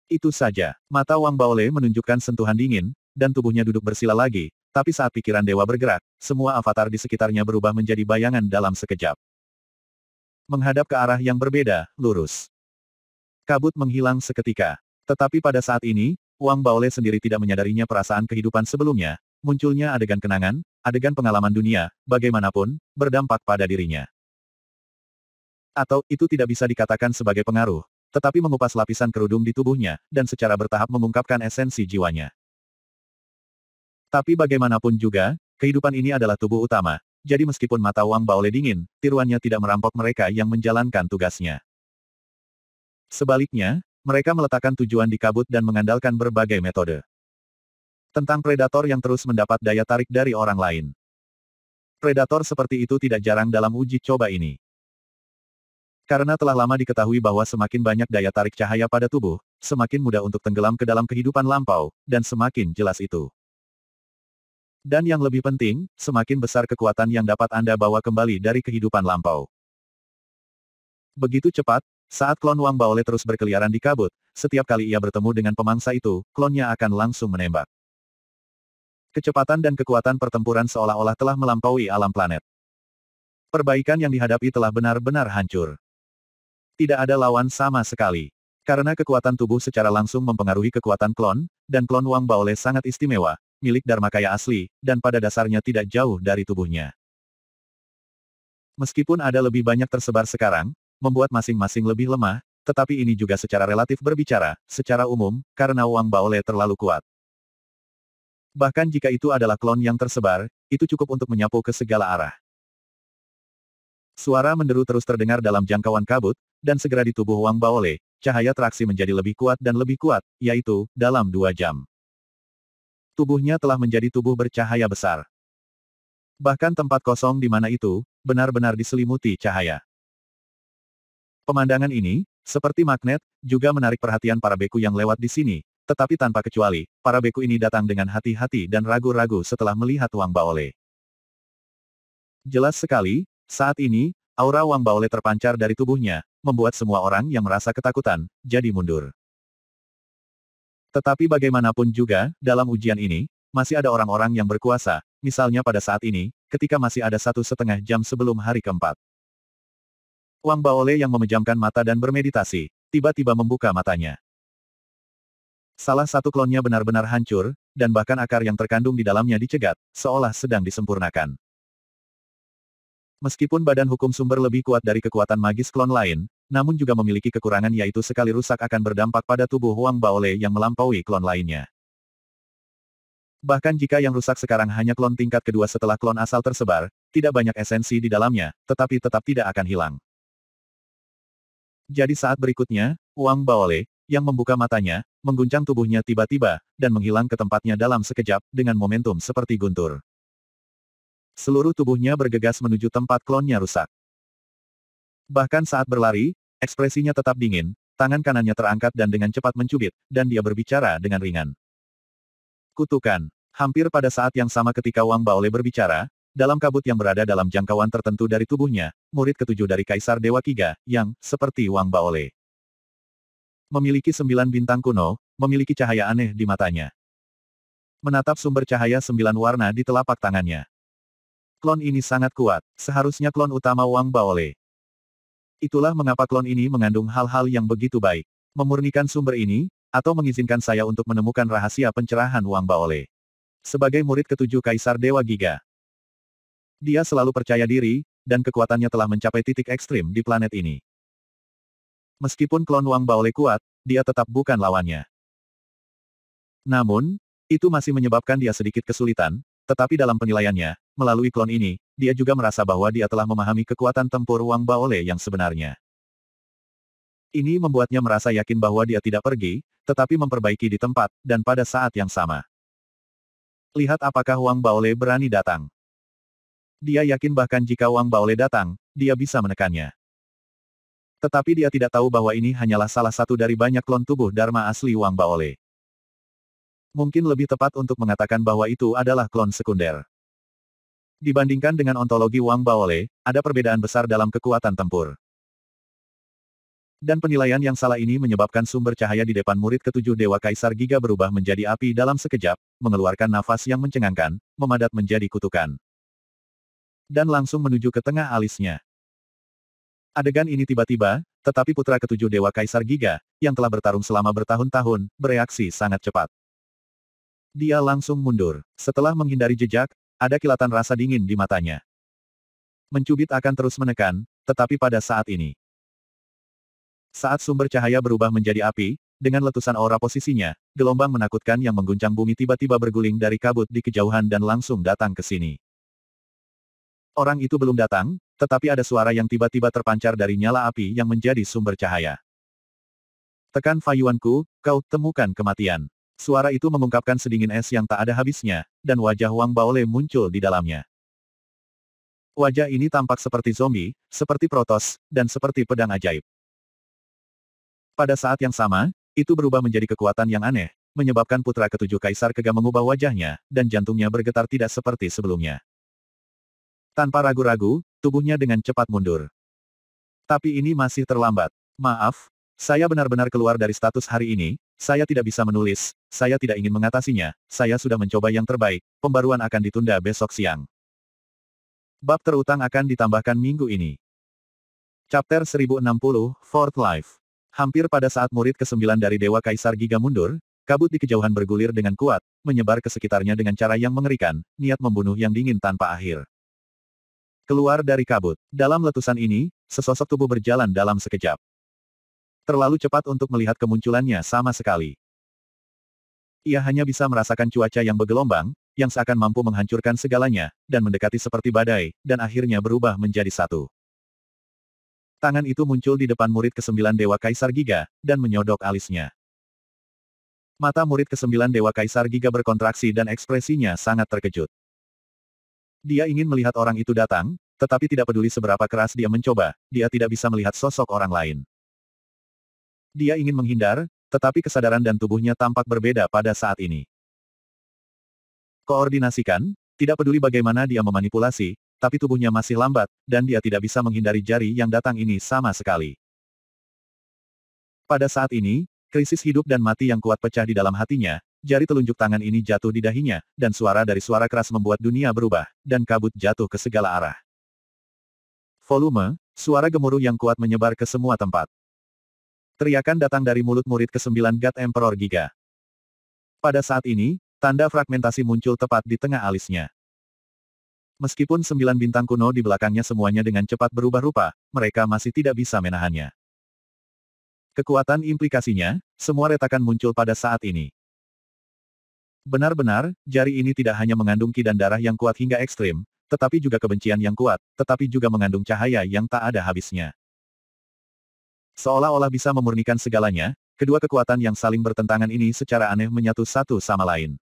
Itu saja, mata Wang Baole menunjukkan sentuhan dingin, dan tubuhnya duduk bersila lagi, tapi saat pikiran dewa bergerak, semua avatar di sekitarnya berubah menjadi bayangan dalam sekejap. Menghadap ke arah yang berbeda, lurus. Kabut menghilang seketika. Tetapi pada saat ini, Wang Baole sendiri tidak menyadarinya perasaan kehidupan sebelumnya, munculnya adegan kenangan, adegan pengalaman dunia, bagaimanapun, berdampak pada dirinya. Atau, itu tidak bisa dikatakan sebagai pengaruh, tetapi mengupas lapisan kerudung di tubuhnya, dan secara bertahap mengungkapkan esensi jiwanya. Tapi bagaimanapun juga, kehidupan ini adalah tubuh utama, jadi meskipun mata Wang Baole dingin, tiruannya tidak merampok mereka yang menjalankan tugasnya. Sebaliknya, mereka meletakkan tujuan di kabut dan mengandalkan berbagai metode. Tentang predator yang terus mendapat daya tarik dari orang lain. Predator seperti itu tidak jarang dalam uji coba ini. Karena telah lama diketahui bahwa semakin banyak daya tarik cahaya pada tubuh, semakin mudah untuk tenggelam ke dalam kehidupan lampau, dan semakin jelas itu. Dan yang lebih penting, semakin besar kekuatan yang dapat Anda bawa kembali dari kehidupan lampau. Begitu cepat, saat klon Wang Baole terus berkeliaran di kabut, setiap kali ia bertemu dengan pemangsa itu, klonnya akan langsung menembak. Kecepatan dan kekuatan pertempuran seolah-olah telah melampaui alam planet. Perbaikan yang dihadapi telah benar-benar hancur. Tidak ada lawan sama sekali. Karena kekuatan tubuh secara langsung mempengaruhi kekuatan klon, dan klon Wang Baole sangat istimewa, milik Dharmakaya asli, dan pada dasarnya tidak jauh dari tubuhnya. Meskipun ada lebih banyak tersebar sekarang, membuat masing-masing lebih lemah, tetapi ini juga secara relatif berbicara, secara umum, karena Wang Baole terlalu kuat. Bahkan jika itu adalah klon yang tersebar, itu cukup untuk menyapu ke segala arah. Suara menderu terus terdengar dalam jangkauan kabut, dan segera di tubuh Wang Baole, cahaya traksi menjadi lebih kuat dan lebih kuat, yaitu, dalam 2 jam. Tubuhnya telah menjadi tubuh bercahaya besar. Bahkan tempat kosong di mana itu, benar-benar diselimuti cahaya. Pemandangan ini, seperti magnet, juga menarik perhatian para beku yang lewat di sini, tetapi tanpa kecuali, para beku ini datang dengan hati-hati dan ragu-ragu setelah melihat Wang Baole. Jelas sekali, saat ini, aura Wang Baole terpancar dari tubuhnya, membuat semua orang yang merasa ketakutan, jadi mundur. Tetapi bagaimanapun juga, dalam ujian ini, masih ada orang-orang yang berkuasa, misalnya pada saat ini, ketika masih ada 1,5 jam sebelum hari keempat. Wang Baole yang memejamkan mata dan bermeditasi, tiba-tiba membuka matanya. Salah satu klonnya benar-benar hancur, dan bahkan akar yang terkandung di dalamnya dicegat, seolah sedang disempurnakan. Meskipun badan hukum sumber lebih kuat dari kekuatan magis klon lain, namun juga memiliki kekurangan yaitu sekali rusak akan berdampak pada tubuh Wang Baole yang melampaui klon lainnya. Bahkan jika yang rusak sekarang hanya klon tingkat kedua setelah klon asal tersebar, tidak banyak esensi di dalamnya, tetapi tetap tidak akan hilang. Jadi saat berikutnya, Wang Baole, yang membuka matanya, mengguncang tubuhnya tiba-tiba, dan menghilang ke tempatnya dalam sekejap, dengan momentum seperti guntur. Seluruh tubuhnya bergegas menuju tempat klonnya rusak. Bahkan saat berlari, ekspresinya tetap dingin, tangan kanannya terangkat dan dengan cepat mencubit, dan dia berbicara dengan ringan. Kutukan. Hampir pada saat yang sama ketika Wang Baole berbicara, dalam kabut yang berada dalam jangkauan tertentu dari tubuhnya, murid ketujuh dari Kaisar Dewa Kiga, yang, seperti Wang Baole, memiliki 9 bintang kuno, memiliki cahaya aneh di matanya. Menatap sumber cahaya 9 warna di telapak tangannya. Klon ini sangat kuat, seharusnya klon utama Wang Baole. Itulah mengapa klon ini mengandung hal-hal yang begitu baik. Memurnikan sumber ini, atau mengizinkan saya untuk menemukan rahasia pencerahan Wang Baole. Sebagai murid ketujuh Kaisar Dewa Giga. Dia selalu percaya diri, dan kekuatannya telah mencapai titik ekstrim di planet ini. Meskipun klon Wang Baole kuat, dia tetap bukan lawannya. Namun, itu masih menyebabkan dia sedikit kesulitan, tetapi dalam penilaiannya, melalui klon ini, dia juga merasa bahwa dia telah memahami kekuatan tempur Wang Baole yang sebenarnya. Ini membuatnya merasa yakin bahwa dia tidak pergi, tetapi memperbaiki di tempat, dan pada saat yang sama. Lihat apakah Wang Baole berani datang. Dia yakin bahkan jika Wang Baole datang, dia bisa menekannya. Tetapi dia tidak tahu bahwa ini hanyalah salah satu dari banyak klon tubuh Dharma asli Wang Baole. Mungkin lebih tepat untuk mengatakan bahwa itu adalah klon sekunder. Dibandingkan dengan ontologi Wang Baole, ada perbedaan besar dalam kekuatan tempur. Dan penilaian yang salah ini menyebabkan sumber cahaya di depan murid ketujuh Dewa Kaisar Giga berubah menjadi api dalam sekejap, mengeluarkan nafas yang mencengangkan, memadat menjadi kutukan. Dan langsung menuju ke tengah alisnya. Adegan ini tiba-tiba, tetapi putra ketujuh Dewa Kaisar Giga, yang telah bertarung selama bertahun-tahun, bereaksi sangat cepat. Dia langsung mundur. Setelah menghindari jejak, ada kilatan rasa dingin di matanya. Mencubit akan terus menekan, tetapi pada saat ini. Saat sumber cahaya berubah menjadi api, dengan letusan aura posisinya, gelombang menakutkan yang mengguncang bumi tiba-tiba berguling dari kabut di kejauhan dan langsung datang ke sini. Orang itu belum datang, tetapi ada suara yang tiba-tiba terpancar dari nyala api yang menjadi sumber cahaya. Tekan Faiyuanku, kau temukan kematian. Suara itu mengungkapkan sedingin es yang tak ada habisnya, dan wajah Wang Baole muncul di dalamnya. Wajah ini tampak seperti zombie, seperti Protoss, dan seperti pedang ajaib. Pada saat yang sama, itu berubah menjadi kekuatan yang aneh, menyebabkan putra ketujuh Kaisar Kega mengubah wajahnya, dan jantungnya bergetar tidak seperti sebelumnya. Tanpa ragu-ragu, tubuhnya dengan cepat mundur. Tapi ini masih terlambat. Maaf, saya benar-benar keluar dari status hari ini, saya tidak bisa menulis, saya tidak ingin mengatasinya, saya sudah mencoba yang terbaik, pembaruan akan ditunda besok siang. Bab terutang akan ditambahkan minggu ini. Chapter 1060, Fourth Life. Hampir pada saat murid ke-9 dari Dewa Kaisar Giga mundur, kabut di kejauhan bergulir dengan kuat, menyebar ke sekitarnya dengan cara yang mengerikan, niat membunuh yang dingin tanpa akhir. Keluar dari kabut. Dalam letusan ini, sesosok tubuh berjalan dalam sekejap. Terlalu cepat untuk melihat kemunculannya sama sekali. Ia hanya bisa merasakan cuaca yang bergelombang, yang seakan mampu menghancurkan segalanya, dan mendekati seperti badai, dan akhirnya berubah menjadi satu. Tangan itu muncul di depan murid ke-9 Dewa Kaisar Giga, dan menyodok alisnya. Mata murid ke-9 Dewa Kaisar Giga berkontraksi dan ekspresinya sangat terkejut. Dia ingin melihat orang itu datang, tetapi tidak peduli seberapa keras dia mencoba, dia tidak bisa melihat sosok orang lain. Dia ingin menghindar, tetapi kesadaran dan tubuhnya tampak berbeda pada saat ini. Koordinasikan, tidak peduli bagaimana dia memanipulasi, tapi tubuhnya masih lambat, dan dia tidak bisa menghindari jari yang datang ini sama sekali. Pada saat ini, krisis hidup dan mati yang kuat pecah di dalam hatinya, jari telunjuk tangan ini jatuh di dahinya, dan suara dari suara keras membuat dunia berubah, dan kabut jatuh ke segala arah. Volume, suara gemuruh yang kuat menyebar ke semua tempat. Teriakan datang dari mulut murid ke-9 God Emperor Giga. Pada saat ini, tanda fragmentasi muncul tepat di tengah alisnya. Meskipun 9 bintang kuno di belakangnya semuanya dengan cepat berubah rupa, mereka masih tidak bisa menahannya. Kekuatan implikasinya, semua retakan muncul pada saat ini. Benar-benar, jari ini tidak hanya mengandung ki dan darah yang kuat hingga ekstrim, tetapi juga kebencian yang kuat, tetapi juga mengandung cahaya yang tak ada habisnya. Seolah-olah bisa memurnikan segalanya, kedua kekuatan yang saling bertentangan ini secara aneh menyatu satu sama lain.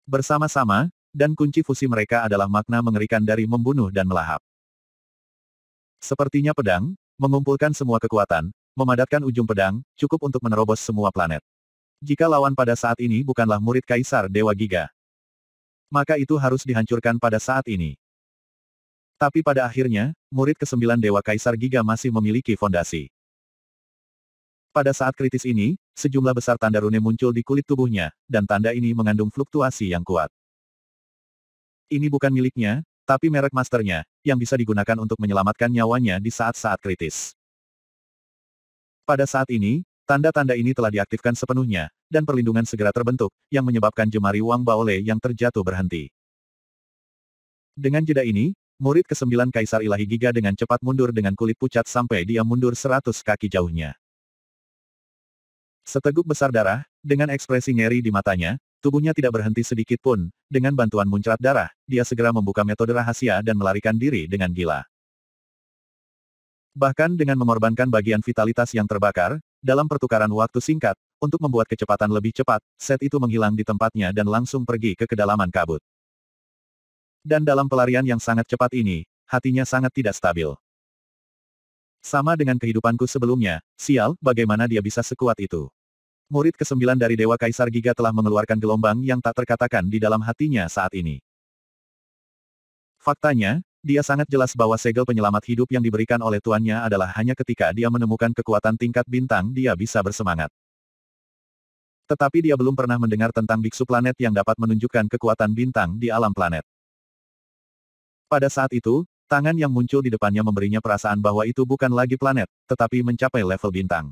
Bersama-sama, dan kunci fusi mereka adalah makna mengerikan dari membunuh dan melahap. Sepertinya pedang, mengumpulkan semua kekuatan, memadatkan ujung pedang, cukup untuk menerobos semua planet. Jika lawan pada saat ini bukanlah murid Kaisar Dewa Giga, maka itu harus dihancurkan pada saat ini. Tapi pada akhirnya, murid ke-9 Dewa Kaisar Giga masih memiliki fondasi. Pada saat kritis ini, sejumlah besar tanda rune muncul di kulit tubuhnya, dan tanda ini mengandung fluktuasi yang kuat. Ini bukan miliknya, tapi merek masternya, yang bisa digunakan untuk menyelamatkan nyawanya di saat-saat kritis. Pada saat ini, tanda-tanda ini telah diaktifkan sepenuhnya, dan perlindungan segera terbentuk, yang menyebabkan jemari Wang Baole yang terjatuh berhenti. Dengan jeda ini, murid ke-9 Kaisar Ilahi Giga dengan cepat mundur dengan kulit pucat sampai dia mundur 100 kaki jauhnya. Seteguk besar darah, dengan ekspresi ngeri di matanya, tubuhnya tidak berhenti sedikit pun, dengan bantuan muncrat darah, dia segera membuka metode rahasia dan melarikan diri dengan gila. Bahkan dengan mengorbankan bagian vitalitas yang terbakar, dalam pertukaran waktu singkat, untuk membuat kecepatan lebih cepat, set itu menghilang di tempatnya dan langsung pergi ke kedalaman kabut. Dan dalam pelarian yang sangat cepat ini, hatinya sangat tidak stabil. Sama dengan kehidupanku sebelumnya, sial, bagaimana dia bisa sekuat itu. Murid ke-9 dari Dewa Kaisar Giga telah mengeluarkan gelombang yang tak terkatakan di dalam hatinya saat ini. Faktanya, dia sangat jelas bahwa segel penyelamat hidup yang diberikan oleh tuannya adalah hanya ketika dia menemukan kekuatan tingkat bintang dia bisa bersemangat. Tetapi dia belum pernah mendengar tentang biksu planet yang dapat menunjukkan kekuatan bintang di alam planet. Pada saat itu, tangan yang muncul di depannya memberinya perasaan bahwa itu bukan lagi planet, tetapi mencapai level bintang.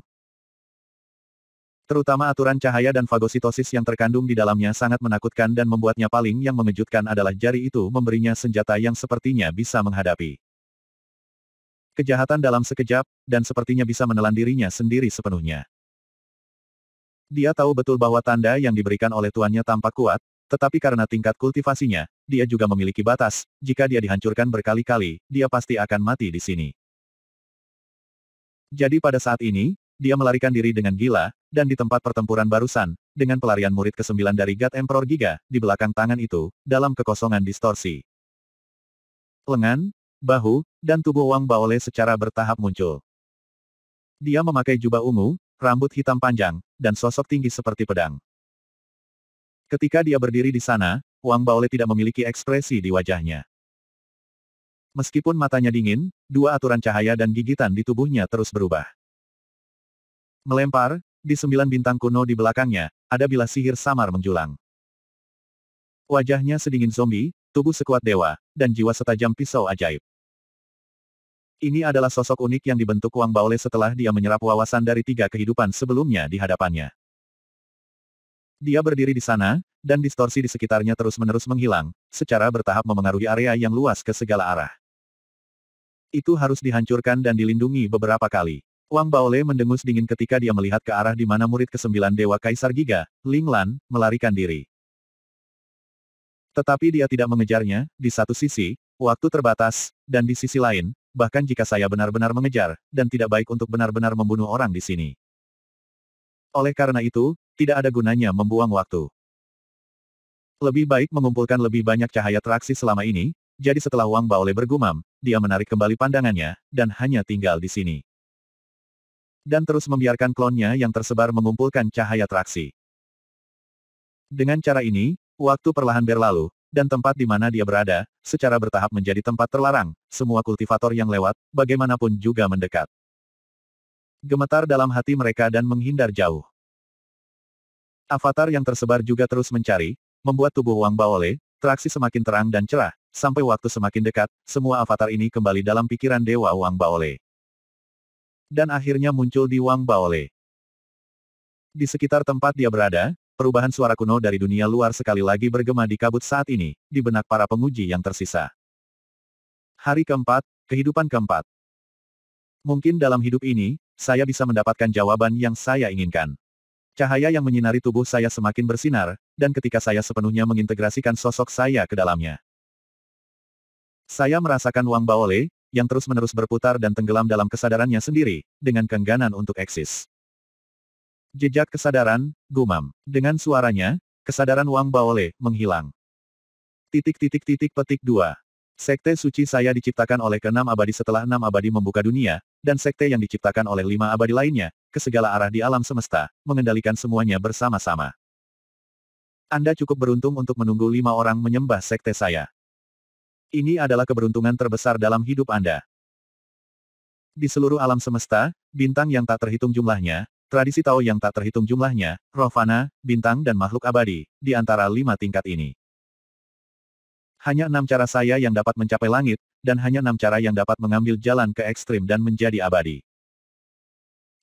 Terutama aturan cahaya dan fagositosis yang terkandung di dalamnya sangat menakutkan dan membuatnya paling yang mengejutkan adalah jari itu memberinya senjata yang sepertinya bisa menghadapi kejahatan dalam sekejap, dan sepertinya bisa menelan dirinya sendiri sepenuhnya. Dia tahu betul bahwa tanda yang diberikan oleh tuannya tampak kuat, tetapi karena tingkat kultivasinya, dia juga memiliki batas, jika dia dihancurkan berkali-kali, dia pasti akan mati di sini. Jadi pada saat ini, dia melarikan diri dengan gila, dan di tempat pertempuran barusan, dengan pelarian murid ke-9 dari God Emperor Giga, di belakang tangan itu, dalam kekosongan distorsi. Lengan, bahu, dan tubuh Wang Baole secara bertahap muncul. Dia memakai jubah ungu, rambut hitam panjang, dan sosok tinggi seperti pedang. Ketika dia berdiri di sana, Wang Baole tidak memiliki ekspresi di wajahnya. Meskipun matanya dingin, dua aturan cahaya dan gigitan di tubuhnya terus berubah. Melempar, di 9 bintang kuno di belakangnya, ada bilah sihir samar menjulang. Wajahnya sedingin zombie, tubuh sekuat dewa, dan jiwa setajam pisau ajaib. Ini adalah sosok unik yang dibentuk Wang Baole setelah dia menyerap wawasan dari 3 kehidupan sebelumnya di hadapannya. Dia berdiri di sana, dan distorsi di sekitarnya terus-menerus menghilang, secara bertahap memengaruhi area yang luas ke segala arah. Itu harus dihancurkan dan dilindungi beberapa kali. Wang Baole mendengus dingin ketika dia melihat ke arah di mana murid ke-9 Dewa Kaisar Giga, Ling Lan, melarikan diri. Tetapi dia tidak mengejarnya, di satu sisi, waktu terbatas, dan di sisi lain, bahkan jika saya benar-benar mengejar, dan tidak baik untuk benar-benar membunuh orang di sini. Oleh karena itu, tidak ada gunanya membuang waktu. Lebih baik mengumpulkan lebih banyak cahaya traksi selama ini, jadi setelah Wang Baole bergumam, dia menarik kembali pandangannya, dan hanya tinggal di sini. Dan terus membiarkan klonnya yang tersebar mengumpulkan cahaya traksi. Dengan cara ini, waktu perlahan berlalu, dan tempat di mana dia berada, secara bertahap menjadi tempat terlarang, semua kultivator yang lewat, bagaimanapun juga mendekat. Gemetar dalam hati mereka dan menghindar jauh. Avatar yang tersebar juga terus mencari, membuat tubuh Wang Baole, traksi semakin terang dan cerah, sampai waktu semakin dekat, semua avatar ini kembali dalam pikiran Dewa Wang Baole. Dan akhirnya muncul di Wang Baole. Di sekitar tempat dia berada, perubahan suara kuno dari dunia luar sekali lagi bergema di kabut saat ini, di benak para penguji yang tersisa. Hari keempat, kehidupan keempat. Mungkin dalam hidup ini, saya bisa mendapatkan jawaban yang saya inginkan. Cahaya yang menyinari tubuh saya semakin bersinar, dan ketika saya sepenuhnya mengintegrasikan sosok saya ke dalamnya. Saya merasakan Wang Baole, yang terus-menerus berputar dan tenggelam dalam kesadarannya sendiri, dengan keengganan untuk eksis. Jejak kesadaran, gumam. Dengan suaranya, kesadaran Wang Baole menghilang. Petik 2. Sekte suci saya diciptakan oleh ke-6 abadi setelah 6 abadi membuka dunia, dan sekte yang diciptakan oleh 5 abadi lainnya, ke segala arah di alam semesta, mengendalikan semuanya bersama-sama. Anda cukup beruntung untuk menunggu 5 orang menyembah sekte saya. Ini adalah keberuntungan terbesar dalam hidup Anda. Di seluruh alam semesta, bintang yang tak terhitung jumlahnya, tradisi Tao yang tak terhitung jumlahnya, roh fana, bintang dan makhluk abadi, di antara 5 tingkat ini. Hanya 6 cara saya yang dapat mencapai langit, dan hanya 6 cara yang dapat mengambil jalan ke ekstrim dan menjadi abadi.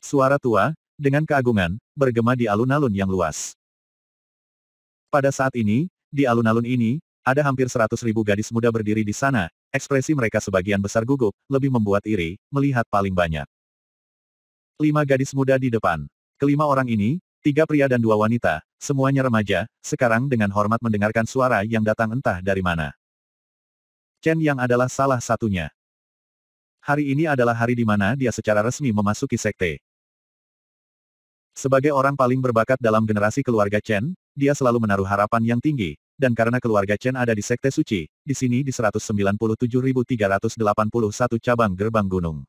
Suara tua, dengan keagungan, bergema di alun-alun yang luas. Pada saat ini, di alun-alun ini, ada hampir 100.000 gadis muda berdiri di sana, ekspresi mereka sebagian besar gugup, lebih membuat iri, melihat paling banyak. 5 gadis muda di depan. Kelima orang ini, 3 pria dan 2 wanita, semuanya remaja, sekarang dengan hormat mendengarkan suara yang datang entah dari mana. Chen Yang adalah salah satunya. Hari ini adalah hari di mana dia secara resmi memasuki sekte. Sebagai orang paling berbakat dalam generasi keluarga Chen, dia selalu menaruh harapan yang tinggi, dan karena keluarga Chen ada di sekte suci, di sini di 197.381 cabang gerbang gunung.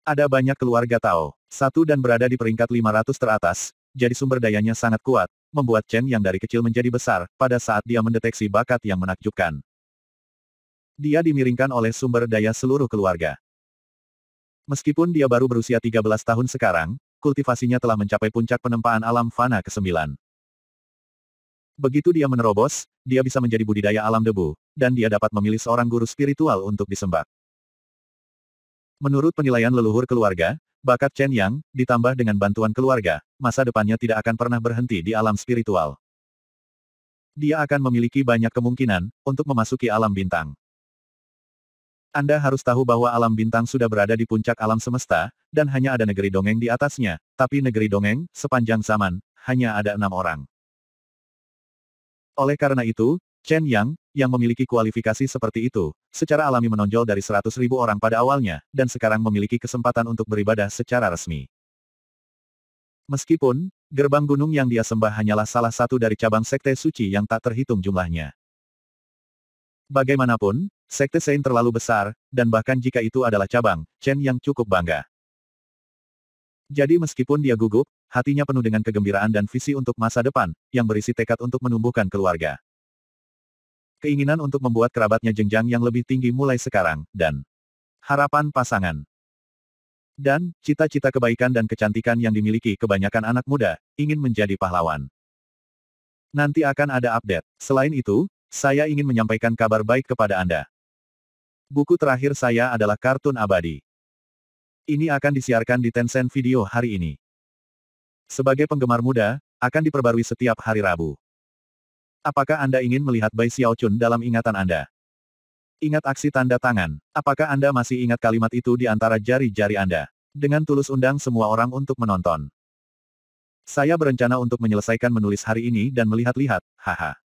Ada banyak keluarga Tao, satu dan berada di peringkat 500 teratas, jadi sumber dayanya sangat kuat, membuat Chen yang dari kecil menjadi besar, pada saat dia mendeteksi bakat yang menakjubkan. Dia dimiringkan oleh sumber daya seluruh keluarga. Meskipun dia baru berusia 13 tahun sekarang, kultivasinya telah mencapai puncak penempaan alam fana ke-9. Begitu dia menerobos, dia bisa menjadi budidaya alam debu, dan dia dapat memilih seorang guru spiritual untuk disembah. Menurut penilaian leluhur keluarga, bakat Chen Yang, ditambah dengan bantuan keluarga, masa depannya tidak akan pernah berhenti di alam spiritual. Dia akan memiliki banyak kemungkinan untuk memasuki alam bintang. Anda harus tahu bahwa alam bintang sudah berada di puncak alam semesta, dan hanya ada negeri dongeng di atasnya, tapi negeri dongeng, sepanjang zaman, hanya ada 6 orang. Oleh karena itu, Chen Yang, yang memiliki kualifikasi seperti itu, secara alami menonjol dari 100.000 orang pada awalnya, dan sekarang memiliki kesempatan untuk beribadah secara resmi. Meskipun, gerbang gunung yang dia sembah hanyalah salah satu dari cabang sekte suci yang tak terhitung jumlahnya. Bagaimanapun, sekte Sein terlalu besar, dan bahkan jika itu adalah cabang, Chen yang cukup bangga. Jadi meskipun dia gugup, hatinya penuh dengan kegembiraan dan visi untuk masa depan, yang berisi tekad untuk menumbuhkan keluarga. Keinginan untuk membuat kerabatnya jenjang yang lebih tinggi mulai sekarang, dan harapan pasangan. Dan, cita-cita kebaikan dan kecantikan yang dimiliki kebanyakan anak muda, ingin menjadi pahlawan. Nanti akan ada update. Selain itu, saya ingin menyampaikan kabar baik kepada Anda. Buku terakhir saya adalah kartun abadi. Ini akan disiarkan di Tencent Video hari ini. Sebagai penggemar muda, akan diperbarui setiap hari Rabu. Apakah Anda ingin melihat Bai Xiaochun dalam ingatan Anda? Ingat aksi tanda tangan. Apakah Anda masih ingat kalimat itu di antara jari-jari Anda? Dengan tulus undang semua orang untuk menonton. Saya berencana untuk menyelesaikan menulis hari ini dan melihat-lihat, haha.